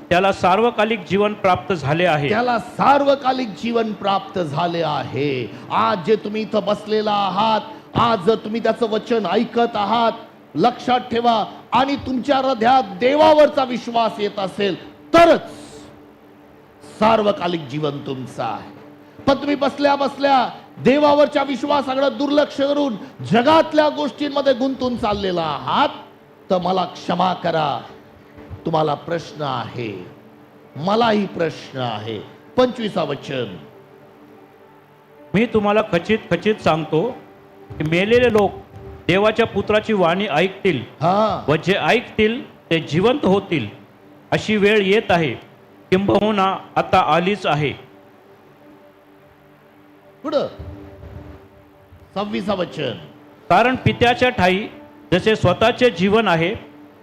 त्याला सार्वकालिक जीवन प्राप्त झाले आहे. त्याला सार्वकालिक जीवन प्राप्त झाले आहे. आज जे तुम्ही इथं बसलेला आहात, आज जर तुम्ही त्याचं वचन ऐकत आहात, लक्षात ठेवा, आणि तुमच्या हृदयात देवावरचा विश्वास येत असेल तरच सार्वकालिक जीवन तुमचं आहे. पण तुम्ही बसल्या बसल्या देवावरच्या विश्वासाकडे दुर्लक्ष करून जगातल्या गोष्टींमध्ये गुंतून चाललेला आहात, तर मला क्षमा करा, तुम्हाला प्रश्न आहे, मलाही प्रश्न आहे. 25वा वचन. मी तुम्हाला खचित खचित सांगतो की मेलेले लोक देवाच्या पुत्राची वाणी ऐकतील व जे ऐकतील ते जिवंत होतील. अशी वेळ येत आहे, किंबहुना आता आलीच आहे. पुढं 26वा वचन. कारण पित्याच्या ठाई जसे स्वतःचे जीवन आहे,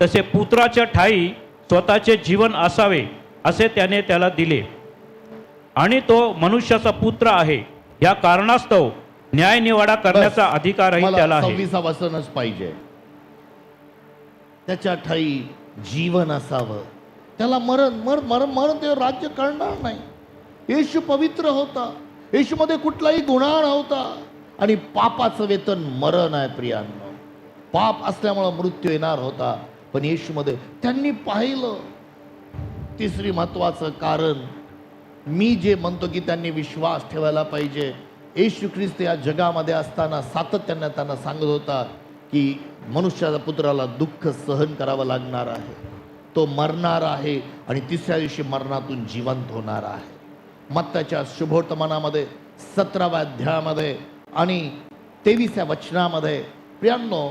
तसे पुत्राच्या ठाई स्वतःचे जीवन असावे असे त्याने त्याला दिले, आणि तो मनुष्याचा पुत्र आहे. या कारणास्तव न्याय निवाडा करण्याचा अधिकारही त्याला आहे. 26वा वचनच पाहिजे. त्याच्या ठाई जीवन असावं, त्याला मरण मरण मरण मरण ते राज्य करणार नाही. येशू पवित्र होता, येशूमध्ये कुठलाही गुन्हा नव्हता, आणि पापाचं वेतन मरण आहे. प्रियांनो, पाप असल्यामुळे मृत्यू येणार होता, पण येशूमध्ये त्यांनी पाहिलं. तिसरी महत्वाचं कारण, मी जे म्हणतो की त्यांनी विश्वास ठेवायला पाहिजे. येशू ख्रिस्त या जगामध्ये असताना सातत्याने त्यांना सांगत होता की मनुष्याच्या पुत्राला दुःख सहन करावं लागणार आहे, तो मरणार आहे आणि तिसऱ्या दिवशी मरणातून जिवंत होणार आहे. मत्ताच्या शुभवर्तमानामध्ये 17व्या अध्यायामध्ये आणि 23व्या वचनामध्ये प्रियांनो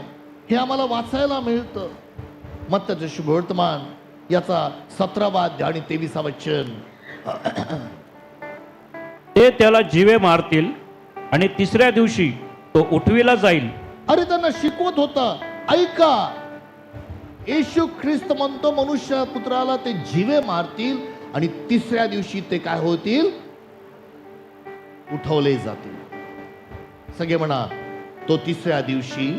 हे आम्हाला वाचायला मिळतं. मत्ताचं शुभवर्तमान याचा 17वा अध्याय आणि 23वा वचन. ते त्याला जीवे मारतील आणि तिसऱ्या दिवशी तो उठविला जाईल. अरे त्यांना शिकवत होता, ऐका, येशू ख्रिस्त म्हणतो मनुष्य पुत्राला ते जीवे मारतील आणि तिसऱ्या दिवशी ते काय होतील, उठवले जातील. सगळे म्हणा, तो तिसऱ्या दिवशी.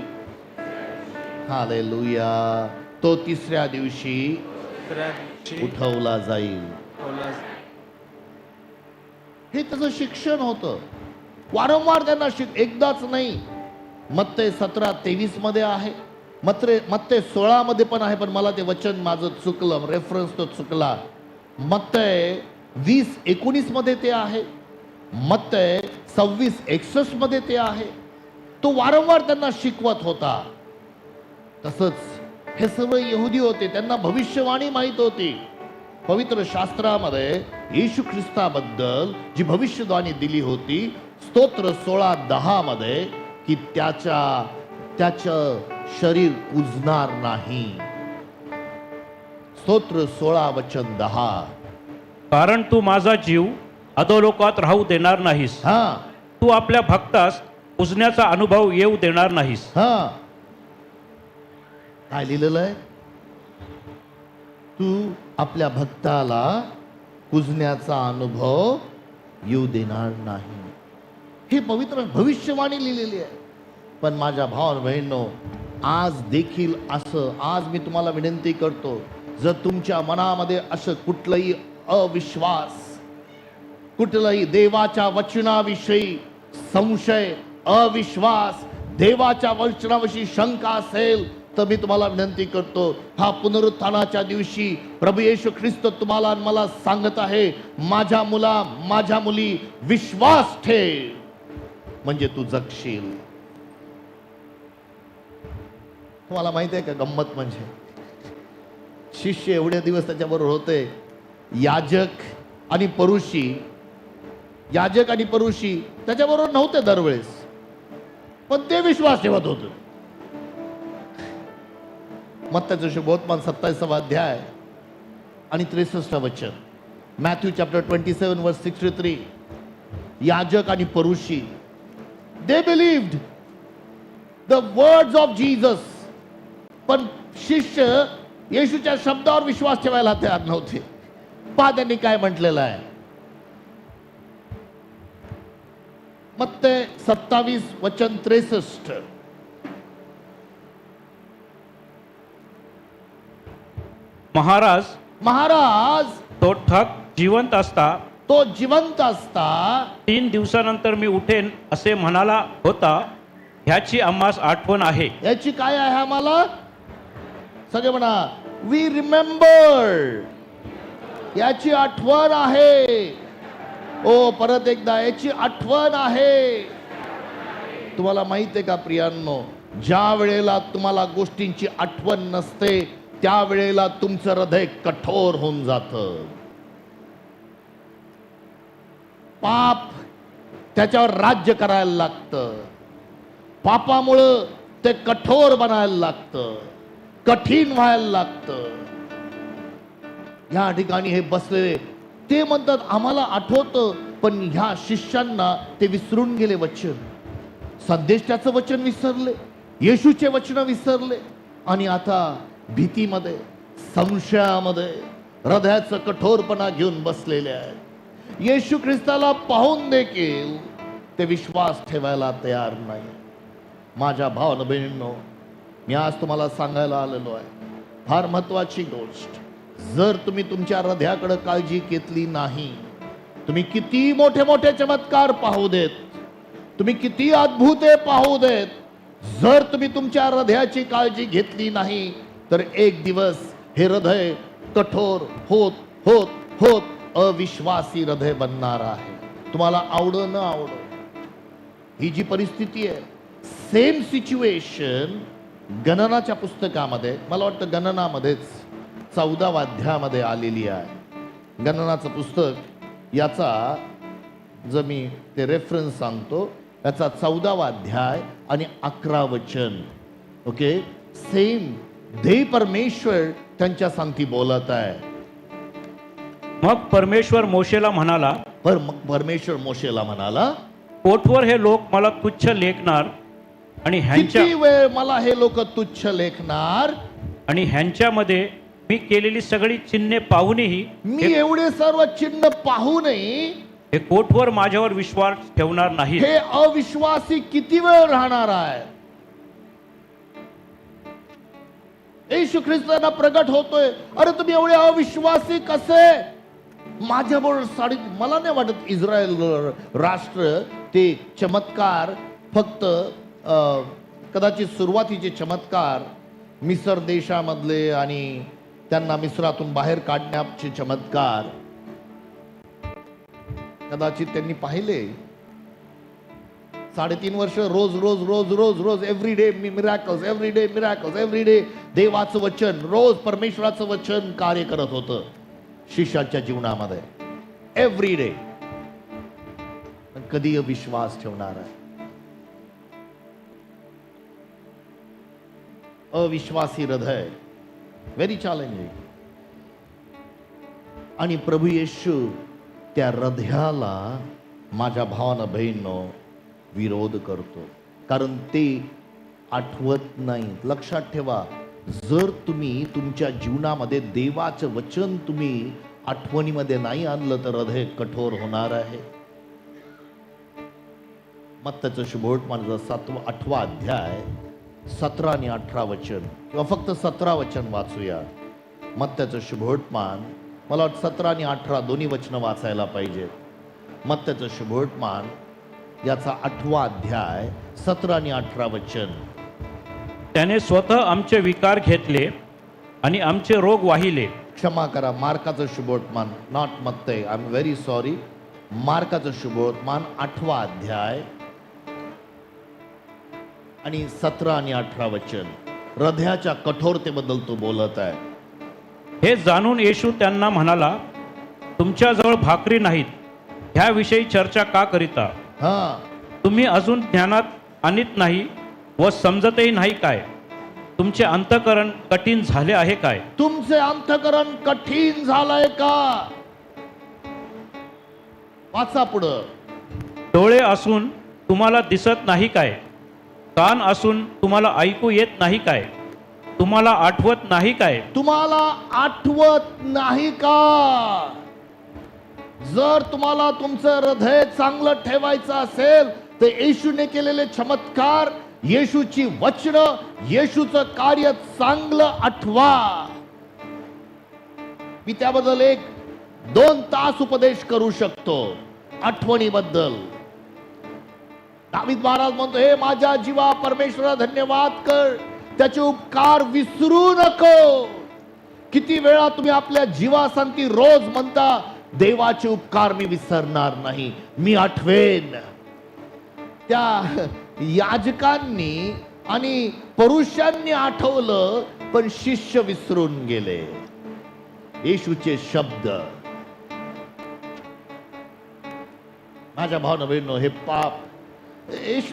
हालेलुया. तो तिसऱ्या दिवशी उठवला जाईल. हे त्याचं शिक्षण होतं. वारंवार त्यांना एकदाच नाही. मत्ते 17:23 मध्ये आहे, मत्ते 16 मध्ये पण आहे, पण मला ते वचन माझं चुकलं, रेफरन्स तो चुकला. मत्ते 20:19 मध्ये ते आहे, मत्ते 26:61 मध्ये ते आहे. तो वारंवार त्यांना शिकवत होता. तसंच हे सर्व यहुदी होते, त्यांना भविष्यवाणी माहित होती. पवित्र शास्त्रामध्ये येशू ख्रिस्ताबद्दल जी भविष्यवाणी दिली होती, स्तोत्र 16:10 मध्ये, की त्याचं शरीर कुजणार नाही. स्तोत्र 16 वचन 10. कारण तू माझा जीव अधोलोकात राहू देणार नाहीस. तू आपल्या भक्तास पुजण्याचा अनुभव येऊ देणार नाहीस. हा, काय लिहिलेलं आहे? तू आपल्या भक्ताला कुजण्याचा अनुभव येऊ देणार नाही. हे पवित्र भविष्यवाणी लिहिलेली आहे. पण माझ्या भावा बहिणींनो, आज देखील असं, आज मी तुम्हाला विनंती करतो, जर तुमच्या मनामध्ये असं कुठलंही अविश्वास, कुठलंही देवाच्या वचनाविषयी संशय, अविश्वास, देवाच्या वचनाविषयी शंका असेल, तर मी तुम्हाला विनंती करतो, हा पुनरुत्थानाच्या दिवशी प्रभू येशू ख्रिस्त तुम्हाला आणि मला सांगत आहे, माझ्या मुला, माझ्या मुली, विश्वास ठेव म्हणजे तू जगशील. तुम्हाला माहिती आहे का गंमत म्हणजे, शिष्य एवढे दिवस त्याच्याबरोबर होते, याजक आणि परुषी त्याच्याबरोबर नव्हते दरवेळेस, पण ते विश्वास ठेवत होते. मत्ताचे शुभवर्तमान 27 अध्याय आणि 63 वचन, मॅथ्यू चॅप्टर 27 वर्स 63. याजक आणि परुषी, they believed the words of Jesus, पण शिष्य येशूच्या शब्दावर विश्वास ठेवायला तयार नव्हते. पहा त्यांनी काय म्हटलेलं आहे. मत्ते 27 वचन 63. महाराज तो ठग जिवंत असता 3 दिवसानंतर मी उठेन असे म्हणाला होता, ह्याची आम्हास आठवण आहे. याची काय आहे आम्हाला? सगळे म्हणा, वी रिमेंबर. याची आठवण आहे. ओ, परत एकदा, याची आठवण आहे. तुम्हाला माहित आहे का प्रियांनो, ज्या वेळेला तुम्हाला गोष्टींची आठवण नसते, त्यावेळेला तुमचं हृदय कठोर होऊन जातं. पाप त्याच्यावर राज्य करायला लागतं. पापामुळं ते कठोर बनायला लागतं, कठीण व्हायला लागतं. या ठिकाणी हे बसलेले ते म्हणतात, आम्हाला आठवतं, पण ह्या शिष्यांना ते विसरून गेले वचन. संदेशाचं वचन विसरले, येशूचे वचन विसरले, आणि आता भीतीमध्ये, संशयामध्ये, हृदयाचं कठोरपणा घेऊन बसलेले आहेत. येशू ख्रिस्ताला पाहून देखील ते विश्वास ठेवायला तयार नाही. माझ्या भावानं बहिणींनो, मी आज तुम्हाला सांगायला आलेलो आहे, फार महत्वाची गोष्ट. जर तुम्ही तुमच्या हृदयाकडे काळजी घेतली नाही, तुम्ही किती मोठे मोठे चमत्कार पाहू देत, तुम्ही किती अद्भुते पाहू देत, जर तुम्ही तुमच्या हृदयाची काळजी घेतली नाही, तर एक दिवस हे हृदय कठोर होत होत होत अविश्वासी हृदय बनणार आहे. तुम्हाला आवड न आवड, ही जी परिस्थिती आहे, सेम सिच्युएशन गणनाच्या पुस्तकामध्ये, मला वाटतं गणनामध्येच 14व्या अध्यायामध्ये आलेली आहे. गणनाचं पुस्तक, याचा जर मी ते रेफरन्स सांगतो, याचा 14वा अध्याय आणि 11 वचन. ओके, सेम देव परमेश्वर त्यांच्या सांगती बोलत आहे. मग परमेश्वर मोशेला म्हणाला, परमेश्वर मोशेला म्हणाला, कोठवर हे लोक मला तुच्छ लेखणार आणि किती वेळ मला हे लोक तुच्छ लेखणार, आणि ह्यांच्यामध्ये मी केलेली सगळी चिन्हे पाहूनही, मी एवढे सर्व चिन्ह पाहूनही हे कोठवर माझ्यावर विश्वास ठेवणार नाही. हे अविश्वासी किती वेळ राहणार आहे. येशू ख्रिस्तांना प्रगट होतोय, अरे तुम्ही एवढे अविश्वासी कसे? माझ्याबरोबर मला नाही वाटत इस्रायल राष्ट्र ते चमत्कार फक्त कदाचित सुरुवातीचे चमत्कार मिसर देशामधले आणि त्यांना मिस्रातून बाहेर काढण्याचे चमत्कार कदाचित त्यांनी पाहिले. 3.5 वर्ष रोज रोज रोज रोज रोज every day miracles, every day miracles, every day देवाचं वचन, रोज परमेश्वराचं वचन कार्य करत होतं शिष्याच्या जीवनामध्ये, एव्हरी डे. कधी विश्वास ठेवणार आहे? अविश्वासी हृदय, व्हेरी चॅलेंजिंग. आणि प्रभू येशू त्या हृदयाला, माझ्या भावानं बहिणींनो, विरोध करतो, कारण ते आठवत नाही. लक्षात ठेवा, जर तुम्ही तुमच्या जीवनामध्ये देवाचं वचन तुम्ही आठवणीमध्ये नाही आणलं तर हृदय कठोर होणार आहे. मत्ताचं शुभवर्तमानाचा 8वा अध्याय 17 आणि 18 वचन, किंवा फक्त 17 वचन वाचूया. मत्ताचं शुभवर्तमान, मला वाटतं 17 आणि 18 दोन्ही वचनं वाचायला पाहिजे. मत्ताचं शुभवर्तमान याचा 8वा अध्याय 17 आणि 18 वचन. त्याने स्वतः आमचे विकार घेतले आणि आमचे रोग वाहिले. क्षमा करा, मार्काचं शुभवर्तमान, नॉट मत्तय, आय एम व्हेरी सॉरी. मार्काचं शुभवर्तमान 8वा अध्याय आणि 17 आणि 18 वचन. हृदयाच्या कठोरतेबद्दल तो बोलत आहे. हे जाणून येशू त्यांना म्हणाला, तुमच्याजवळ भाकरी नाहीत, ह्याविषयी चर्चा का करिता? हा, तुम्ही अजून ज्ञानात आणत नाही व समजतही नाही काय? तुमचे अंतःकरण कठीण झाले आहे काय? तुमचे अंतःकरण कठीण झालंय का? वाचा पुढं. डोळे असून तुम्हाला दिसत नाही काय? कान असून तुम्हाला ऐकू येत नाही काय? तुम्हाला आठवत नाही काय? तुम्हाला आठवत नाही का? जर तुम्हाला तुमचं हृदय चांगलं ठेवायचं असेल तर येशूने केलेले चमत्कार, येशूची वचनं, येशूचं कार्य चांगलं आठवा. मी त्याबद्दल 1-2 तास उपदेश करू शकतो आठवणीबद्दल. दावीद महाराज म्हणतो, हे माझ्या जीवा परमेश्वरा धन्यवाद कर, त्याचे उपकार विसरू नको. किती वेळा तुम्ही आपल्या जीवासंती रोज म्हणता, देवाचे उपकार मी विसरणार नाही, मी आठवेन. त्या याजकांनी आणि पुरुषांनी आठवलं, पण शिष्य विसरून गेले येशूचे शब्द. माझ्या भावना बहिणींनो, हे पाप,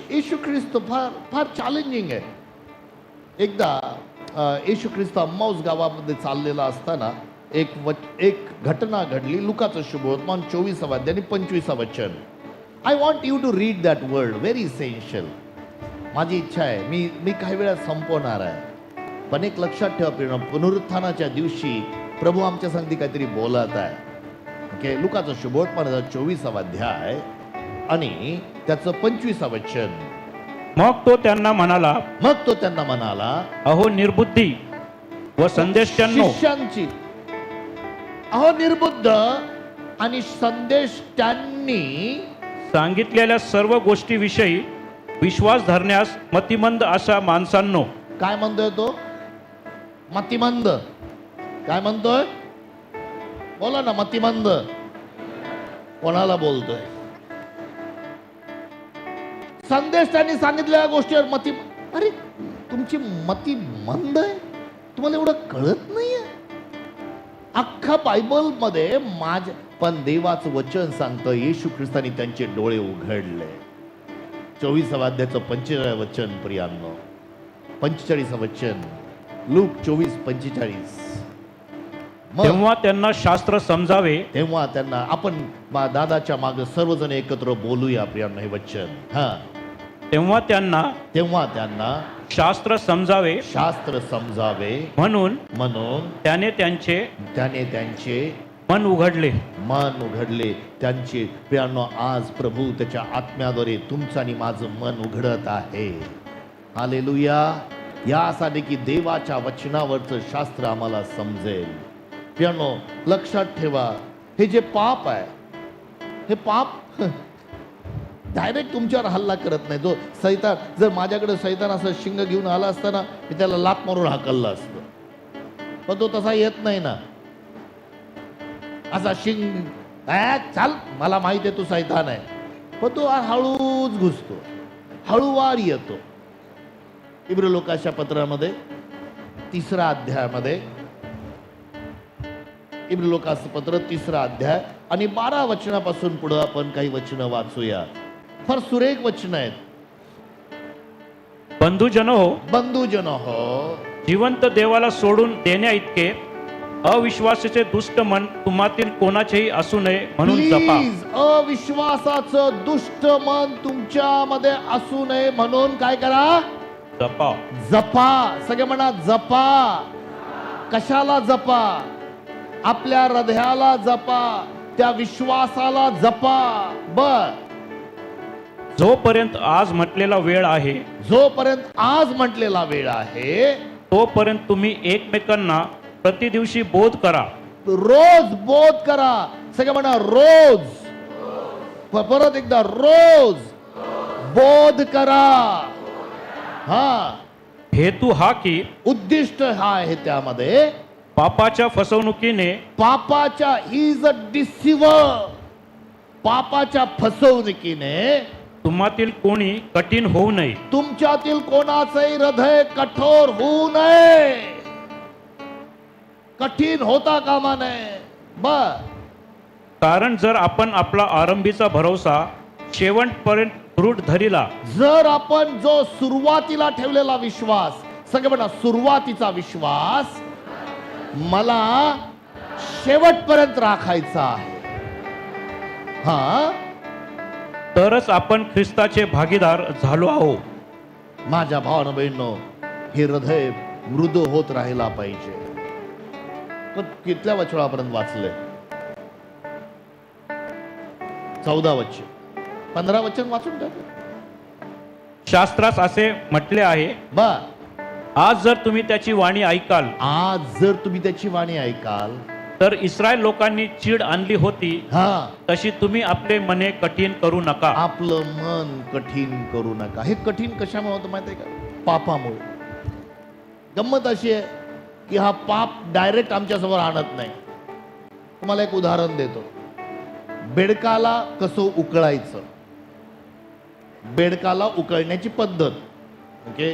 येशू ख्रिस्त फार चॅलेंजिंग आहे. एकदा येशू ख्रिस्त अम्माऊस गावामध्ये चाललेला असताना एक घटना घडली. लुकाचं शुभवर्तमान 24 अध्याय आणि 25 वचन. I want you to read that word, very essential. माझी इच्छा आहे, मी काही वेळा संपवणार आहे, पण एक लक्षात ठेवा, पुनरुत्थानाच्या दिवशी प्रभू आमच्या संगती काहीतरी बोलत आहे. ओके, लुकाचं शुभवर्तमान 24 अध्याय आणि त्याचं 25 वचन. मग तो त्यांना म्हणाला, अहो निर्बुद्धी व संदेष्ट्यांनो, शिष्यांची, अहो निर्बुद्ध आणि संदेश त्यांनी सांगितलेल्या सर्व गोष्टीविषयी विश्वास धरण्यास मतिमंद अशा माणसांनो. काय म्हणतोय तो? मतिमंद. काय म्हणतोय? बोला ना, मतिमंद. कोणाला बोलतोय? संदेश त्यांनी सांगितलेल्या गोष्टीवर अरे, तुमची मती मंद आहे, तुम्हाला एवढं कळत नाहीये? अख्खा बायबल मध्ये पण देवाचं वचन सांगतं, येशू ख्रिस्तानी त्यांचे डोळे उघडले. 24 अध्यायाचं 45 वचन प्रियांनो, 45 वचन, लूक 24:45. तेव्हा त्यांना शास्त्र समजावे. तेव्हा त्यांना, आपण दादाच्या मागे सर्वजण एकत्र बोलूया प्रियांनो हे वचन. हा, तेव्हा त्यांना शास्त्र समजावे म्हणून त्याने त्यांचे मन उघडले. त्यांचे प्रियांनो, आज प्रभू त्याच्या आत्म्याद्वारे तुमचं आणि माझं मन उघडत आहे. हालेलुया. यासाठी की देवाच्या वचनावरचं शास्त्र आम्हाला समजेल. प्रियांनो, लक्षात ठेवा, हे जे पाप आहे, हे पाप डायरेक्ट तुमच्यावर हल्ला करत नाही. जो सैतान, जर माझ्याकडे सैतान असं शिंग घेऊन आला असताना मी त्याला लात मारून हाकलला असतो, पण तो तसा येत नाही ना. असा शिंग, चाल, मला माहिती आहे तू सैतान आहे, पण तो हळूच घुसतो, हळूवार येतो. इब्री लोकाच्या पत्रामध्ये 3 अध्यायामध्ये, इब्री लोकाचं पत्र 3 अध्याय आणि 12 वचनापासून पुढे आपण काही वचनं वाचूया. फार सुरेख वचन आहेत. बंधुजन हो, जिवंत देवाला सोडून देण्या इतके अविश्वासाचे दुष्ट मन तुम्हातील कोणाचेही असू नये म्हणून जपा. प्लीज अविश्वासाचं दुष्ट मन तुमच्यामध्ये असू नये म्हणून काय करा? जपा. जपा. सगळे म्हणा जपा. कशाला जपा? आपल्या हृदयाला जपा, त्या विश्वासाला जपा. बर, जोपर्यंत आज म्हटलेला वेळ आहे जोपर्यंत आज म्हटलेला वेळ आहे तोपर्यंत तुम्ही एकमेकांना प्रतिदिवशी बोध करा. रोज बोध करा. सगळे म्हणा रोज. परत एकदा रोज बोध करा. हा, हेतू हा की उद्दिष्ट हा आहे त्यामध्ये पापाच्या फसवणुकीने पापाच्या इज अ डिसिव्हर. पापाच्या फसवणुकीने तुम्हातील कोणी कठीण होऊ नये. तुमच्यातील कोणाचंही हृदय कठोर होऊ नये. कठीण होता कामा नये. बर, कारण जर आपण आपला आरंभीचा भरोसा शेवटपर्यंत दृढ धरिला जर आपण जो सुरुवातीला ठेवलेला विश्वास, सगळे म्हणा सुरुवातीचा विश्वास मला शेवटपर्यंत राखायचा आहे. हा, तरच आपण ख्रिस्ताचे भागीदार झालो आहोत. माझ्या भावानं बहिणींनो, हे हृदय मृद होत राहिला पाहिजे. पण कितल्या वचनापर्यंत वाचले? 14 वचन, 15 वचन वाचून टाकले. शास्त्रास असे म्हटले आहे, बर, आज जर तुम्ही त्याची वाणी ऐकाल आज जर तुम्ही त्याची वाणी ऐकाल तर इस्रायल लोकांनी चीड आणली होती हा, तशी तुम्ही आपले मने कठीण करू नका. आपलं मन कठीण करू नका. हे कठीण कशामुळे होतं माहिती आहे का? पापामुळे. गंमत अशी आहे की हा पाप डायरेक्ट आमच्या समोर आणत नाही. तुम्हाला एक उदाहरण देतो. बेडकाला कसं उकळायचं, बेडकाला उकळण्याची पद्धत. ओके,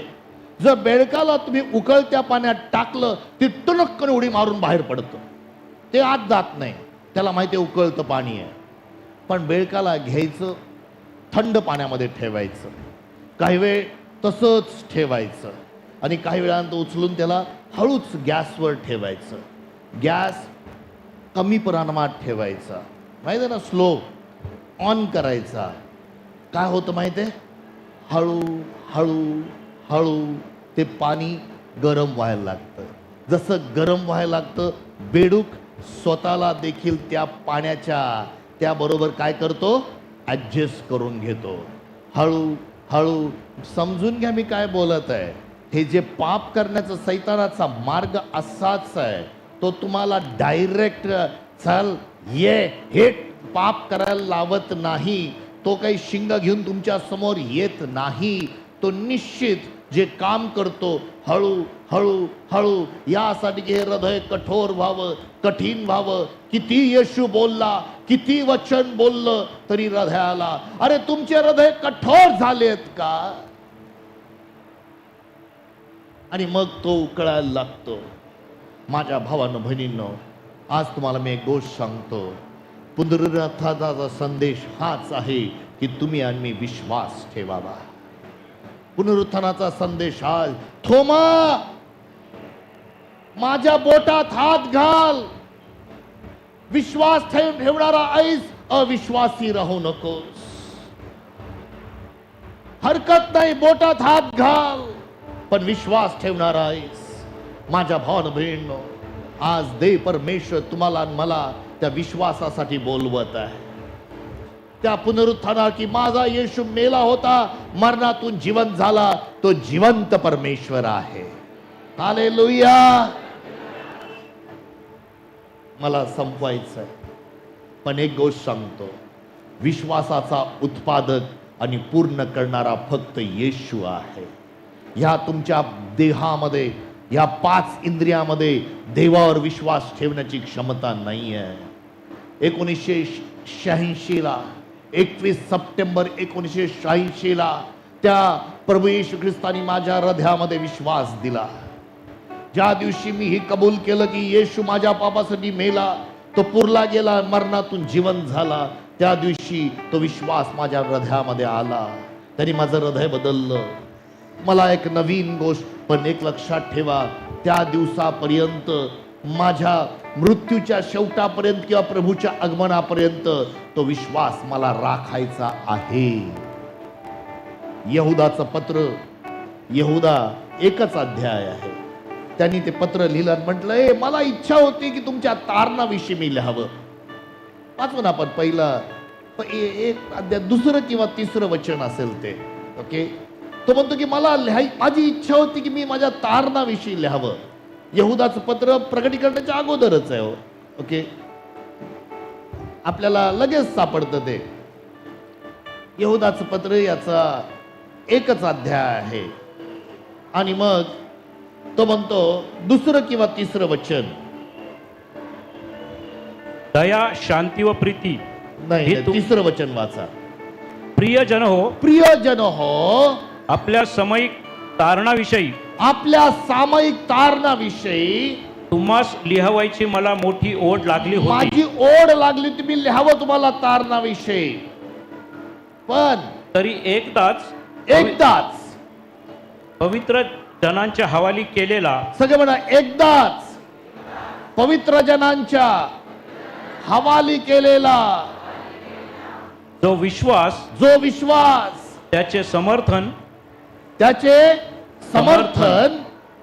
जर बेडकाला तुम्ही उकळत्या पाण्यात टाकलं ते टणक्कन उडी मारून बाहेर पडतं. ते आत जात नाही. त्याला माहिती आहे उकळतं पाणी आहे. पण बेडकाला घ्यायचं, थंड पाण्यामध्ये ठेवायचं, काही वेळ तसंच ठेवायचं आणि काही वेळानंतर उचलून त्याला हळूच गॅसवर ठेवायचं. गॅस कमी प्रमाणात ठेवायचा, माहिती आहे ना, स्लो ऑन करायचा. काय होतं माहिती आहे? हळू हळू हळू ते पाणी गरम व्हायला लागतं. जसं गरम व्हायला लागतं, बेडूक स्वतःला देखील त्या पाण्याच्या त्याबरोबर काय करतो? ॲडजस्ट करून घेतो. हळू हळू. समजून घ्या मी काय बोलत आहे. हे जे पाप करण्याचा सैतानाचा मार्ग असाच आहे. तो तुम्हाला डायरेक्ट चल ये हे पाप करायला लावत नाही. तो काही शिंग घेऊन तुमच्या समोर येत नाही. तो निश्चित जे काम करतो हळू हळू हळू, यासाठी हे हृदय कठोर व्हावं, कठीण व्हावं. किती येशू बोलला, किती वचन बोललं तरी हृदयाला, अरे तुमचे हृदय कठोर झालेत का? आणि मग तो उकळायला लागतो. माझ्या भावांनो बहिणींनो, आज तुम्हाला मी एक गोष्ट सांगतो. पुनरुत्थानाचा संदेश हाच आहे की तुम्ही आणि मी विश्वास ठेवावा. पुनरुत्थानाचा संदेश आज, थोमा माझ्या बोटात हात घाल. विश्वास ठेवणारा ऐस, अविश्वासी राहू नकोस. हरकत नाही, बोटात हात घाल, पण विश्वास ठेवणारा ऐस. माझ्या भावानं बहिणींनो, आज देव परमेश्वर तुम्हाला आणि मला त्या विश्वासासाठी बोलवत आहे. त्या पुनरुत्थाना की माझा येशू मेला होता, मरणातून जिवंत झाला, तो जिवंत परमेश्वर आहे. हालेलुया. मला संपवायचं आहे, पण एक गोष्ट सांगतो. विश्वासाचा उत्पादक आणि पूर्ण करणारा फक्त येशू आहे. ह्या तुमच्या देहामध्ये, या 5 इंद्रियामध्ये देवावर विश्वास ठेवण्याची क्षमता नाही आहे. 1986 ला 21 सप्टेंबर 1986 ला त्या प्रभू येशू ख्रिस्तानी माझ्या हृदयामध्ये विश्वास दिला. ज्या दिवशी मी हे कबूल केलं की येशू माझ्या पापासाठी मेला, तो पुरला गेला, मरणातून जिवंत झाला, त्या दिवशी तो विश्वास माझ्या हृदयामध्ये आला. त्यांनी माझं हृदय बदललं. मला एक नवीन गोष्ट, पण एक लक्षात ठेवा, त्या दिवसापर्यंत माझ्या मृत्यूच्या शेवटापर्यंत किंवा प्रभूच्या आगमनापर्यंत तो विश्वास मला राखायचा आहे. यहुदाचं पत्र, यहुदा एकच अध्याय आहे. त्यांनी ते पत्र लिहिलं आणि म्हटलंय, मला इच्छा होती की तुमच्या तारणाविषयी मी लिहावं. वाचून आपण पहिलं एक अध्याय 2 किंवा 3 वचन असेल ते. ओके, तो म्हणतो की मला माझी इच्छा होती की मी माझ्या तारणाविषयी लिहावं. यहुदाचं पत्र प्रकटीकरणाच्या अगोदरच आहे. ओके, आपल्याला लगेच सापडतं ते. यहुदाचं पत्र याचा एकच अध्याय आहे. आणि मग तो म्हणतो 2 किंवा 3 वचन, दया, शांती व प्रीती. नाही, 3 वचन वाचा. प्रियजन हो, प्रियजन हो, आपल्या सामायिक तारणाविषयी, आपल्या सामायिक तारणाविषयी तुम्हास लिहावायची मला मोठी ओढ लागली होती. माझी ओढ लागली, तुम्ही लिहावं तुम्हाला तारणाविषयी. पण तरी एकदाच पवित्र जनांच्या हवाली केलेला, सगळे म्हणा एकदाच पवित्र जनांच्या हवाली केलेला जो विश्वास, त्याचे समर्थन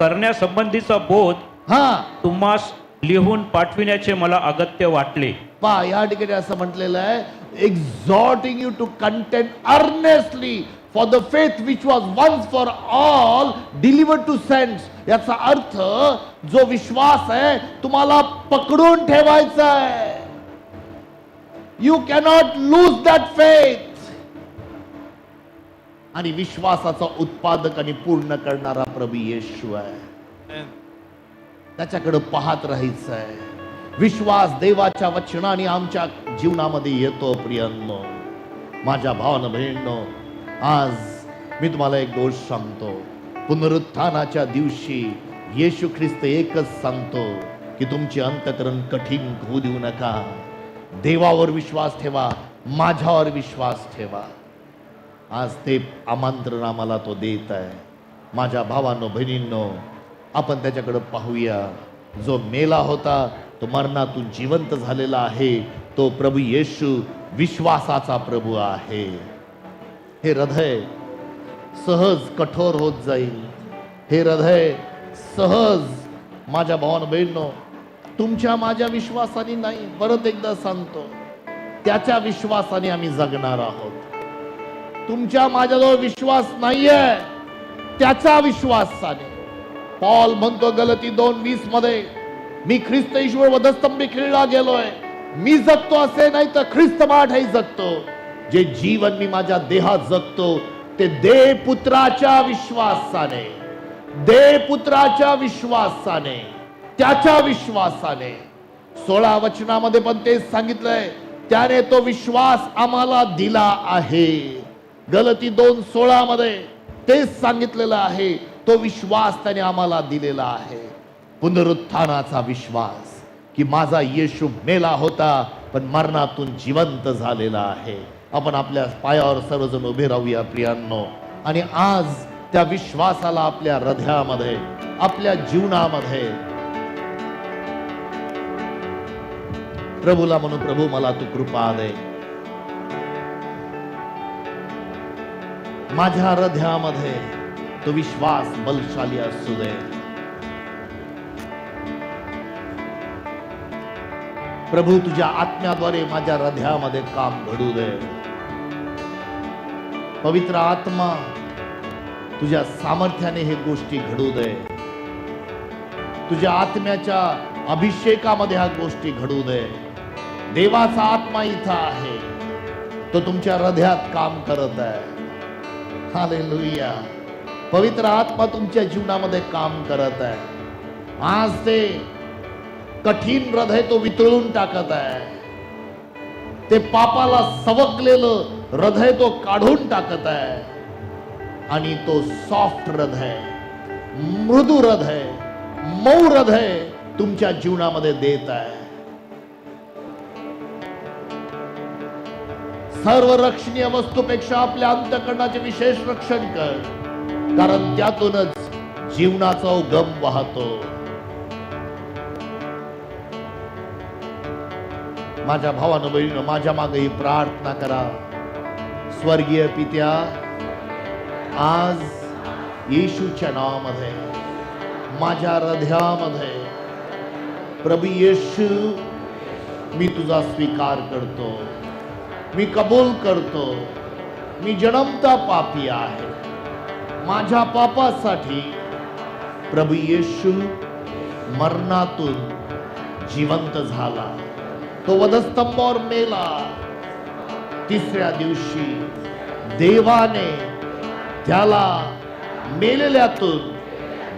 करण्यासंबंधीचा बोध तुम्हास लिहून पाठविण्याचे मला अगत्य वाटले. पा या ठिकाणी असं म्हटलेलं आहे, exhorting you to contend earnestly for the faith which was once for all delivered to saints. याचा अर्थ जो विश्वास आहे तुम्हाला पकडून ठेवायचा आहे. You cannot lose that faith. आणि विश्वासाचा उत्पादक आणि पूर्ण करणारा प्रभू येशू आहे. त्याच्याकडे पाहत राहायचं आहे. विश्वास देवाच्या वचनाने आमच्या जीवनामध्ये येतो. प्रियांनो, माझ्या भावानं बहिणींनो, आज मी तुम्हाला एक गोष्ट सांगतो. पुनरुत्थानाच्या दिवशी येशू ख्रिस्त एकच सांगतो की तुमचे अंतःकरण कठीण होऊ देऊ नका. देवावर विश्वास ठेवा, माझ्यावर विश्वास ठेवा. आज ते आमंत्रण आम्हाला तो देत आहे. माझ्या भावांनो, बहिणींनो, आपण त्याच्याकडे पाहूया. जो मेला होता तो मरणातून जिवंत झालेला आहे. तो प्रभू येशू विश्वासाचा प्रभू आहे. हे हृदय सहज कठोर होत जाईल. हे हृदय सहज, माझ्या भावांनो बहिणींनो, तुमच्या माझ्या विश्वासाने नाही, परत एकदा सांगतो, त्याच्या विश्वासाने आम्ही जगणार आहोत. तुमच्या माझ्याजवळ विश्वास नाहीये, त्याच्या विश्वासाने. पॉल म्हणतो गलती 2:20 मध्ये, मी ख्रिस्त ईश्वर वधस्तंभी खिळला गेलोय. मी जगतो असे नाही तर ख्रिस्त माझ्याही जगतो. जे जीवन मी माझ्या देहात जगतो ते देवपुत्राच्या विश्वासाने, देवपुत्राच्या विश्वासाने, त्याच्या विश्वासाने. 16 वचनामध्ये पण तेच सांगितलंय, त्याने तो विश्वास आम्हाला दिला आहे. गलती 2:16 मध्ये तेच सांगितलेलं आहे, तो विश्वास त्याने आम्हाला दिलेला आहे. पुनरुत्थानाचा विश्वास की माझा येशू मेला होता पण मरणातून जिवंत झालेला आहे. आपण आपल्या पायावर सर्वजण उभे राहूया प्रियांनो. आणि आज त्या विश्वासाला आपल्या हृदयामध्ये, आपल्या जीवनामध्ये प्रभूला म्हणून, प्रभू मला तू कृपा दे. माझ्या हृदयामध्ये तो विश्वास बलशाली असू दे. प्रभू तुझ्या आत्म्याद्वारे माझ्या हृदयामध्ये काम घडू दे. पवित्र आत्मा तुझ्या सामर्थ्याने हे गोष्टी घडू दे. तुझ्या आत्म्याच्या अभिषेकामध्ये ह्या गोष्टी घडू दे. देवाचा आत्मा इथं आहे, तो तुमच्या हृदयात काम करत आहे. हालेलुया. पवित्र आत्मा तुमच्या जीवनामध्ये काम करत आहे. आज ते कठीण हृदय तो वितळून टाकत आहे. ते पापाला सवकलेलं हृदय तो काढून टाकत आहे. आणि तो सॉफ्ट हृदय, मृदू हृदय, मऊ हृदय तुमच्या जीवनामध्ये देत आहे. सर्व रक्षणीय वस्तूपेक्षा आपल्या अंतःकरणाचे विशेष रक्षण कर, कारण त्यातूनच जीवनाचा उगम वाहतो. माझ्या भावानं बहिणीनं माझ्या मागे ही प्रार्थना करा. स्वर्गीय पित्या, आज येशूच्या नावामध्ये माझ्या हृदयामध्ये प्रभू येशू, मी तुझा स्वीकार करतो, मी कबूल करतो, मी जन्मता पापी आहे. माझ्या पापासाठी प्रभू येशू मरणातून जिवंत झाला, तो वधस्तंभावर मेला. तिसऱ्या दिवशी देवाने त्याला मेलेल्यातून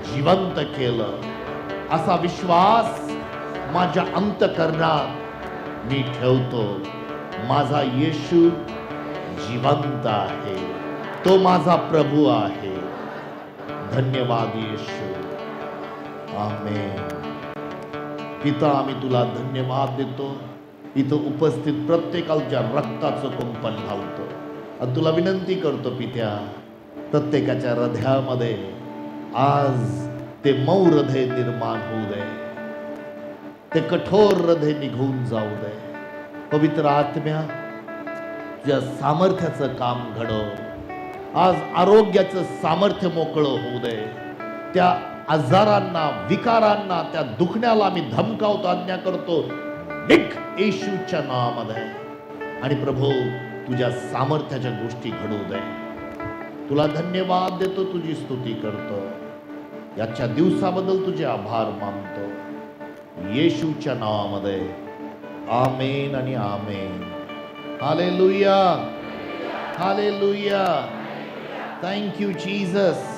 जिवंत केलं. असा विश्वास माझ्या अंतःकरणात मी ठेवतो. माझा येशू जिवंत आहे, तो माझा प्रभू आहे. धन्यवाद येशू. आमेन. पिता, आम्ही तुला धन्यवाद देतो. इथं उपस्थित प्रत्येकाच्या रक्ताचं कुंपण घालतो आणि तुला विनंती करतो पित्या, प्रत्येकाच्या हृदयामध्ये आज ते मऊ हृदय निर्माण होऊ दे, ते कठोर हृदय निघून जाऊ दे. पवित्र आत्म्या, तुझ्या सामर्थ्याचं काम घडव. आज आरोग्याचं सामर्थ्य मोकळं होऊ दे. त्या आजारांना, विकारांना, त्या दुखण्याला मी धमकावतो, आज्ञा करतो, निघ येशूच्या नावामध्ये. आणि प्रभू, तुझ्या सामर्थ्याच्या गोष्टी घडवू दे. तुला धन्यवाद देतो, तुझी स्तुती करतो. याच्या दिवसाबद्दल तुझे आभार मानतो. येशूच्या नावामध्ये आमेन आणि amen. Hallelujah, hallelujah. Thank you Jesus.